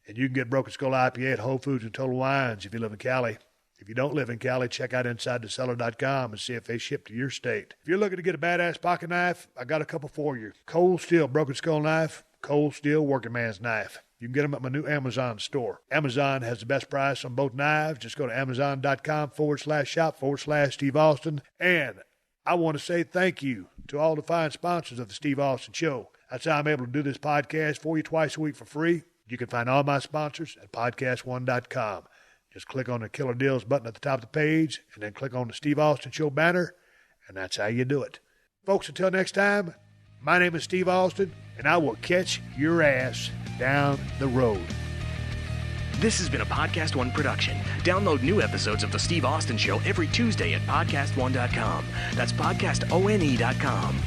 And you can get Broken Skull IPA at Whole Foods and Total Wines if you live in Cali. If you don't live in Cali, check out InsideTheCellar.com and see if they ship to your state. If you're looking to get a badass pocket knife, I got a couple for you. Cold Steel Broken Skull Knife, Cold Steel Working Man's Knife. You can get them at my new Amazon store. Amazon has the best price on both knives. Just go to Amazon.com/shop/Steve Austin. And I want to say thank you to all the fine sponsors of the Steve Austin Show. That's how I'm able to do this podcast for you twice a week for free. You can find all my sponsors at PodcastOne.com. Just click on the Killer Deals button at the top of the page, and then click on the Steve Austin Show banner, and that's how you do it. Folks, until next time, my name is Steve Austin, and I will catch your ass down the road. This has been a Podcast One production. Download new episodes of The Steve Austin Show every Tuesday at PodcastOne.com. That's PodcastOne.com.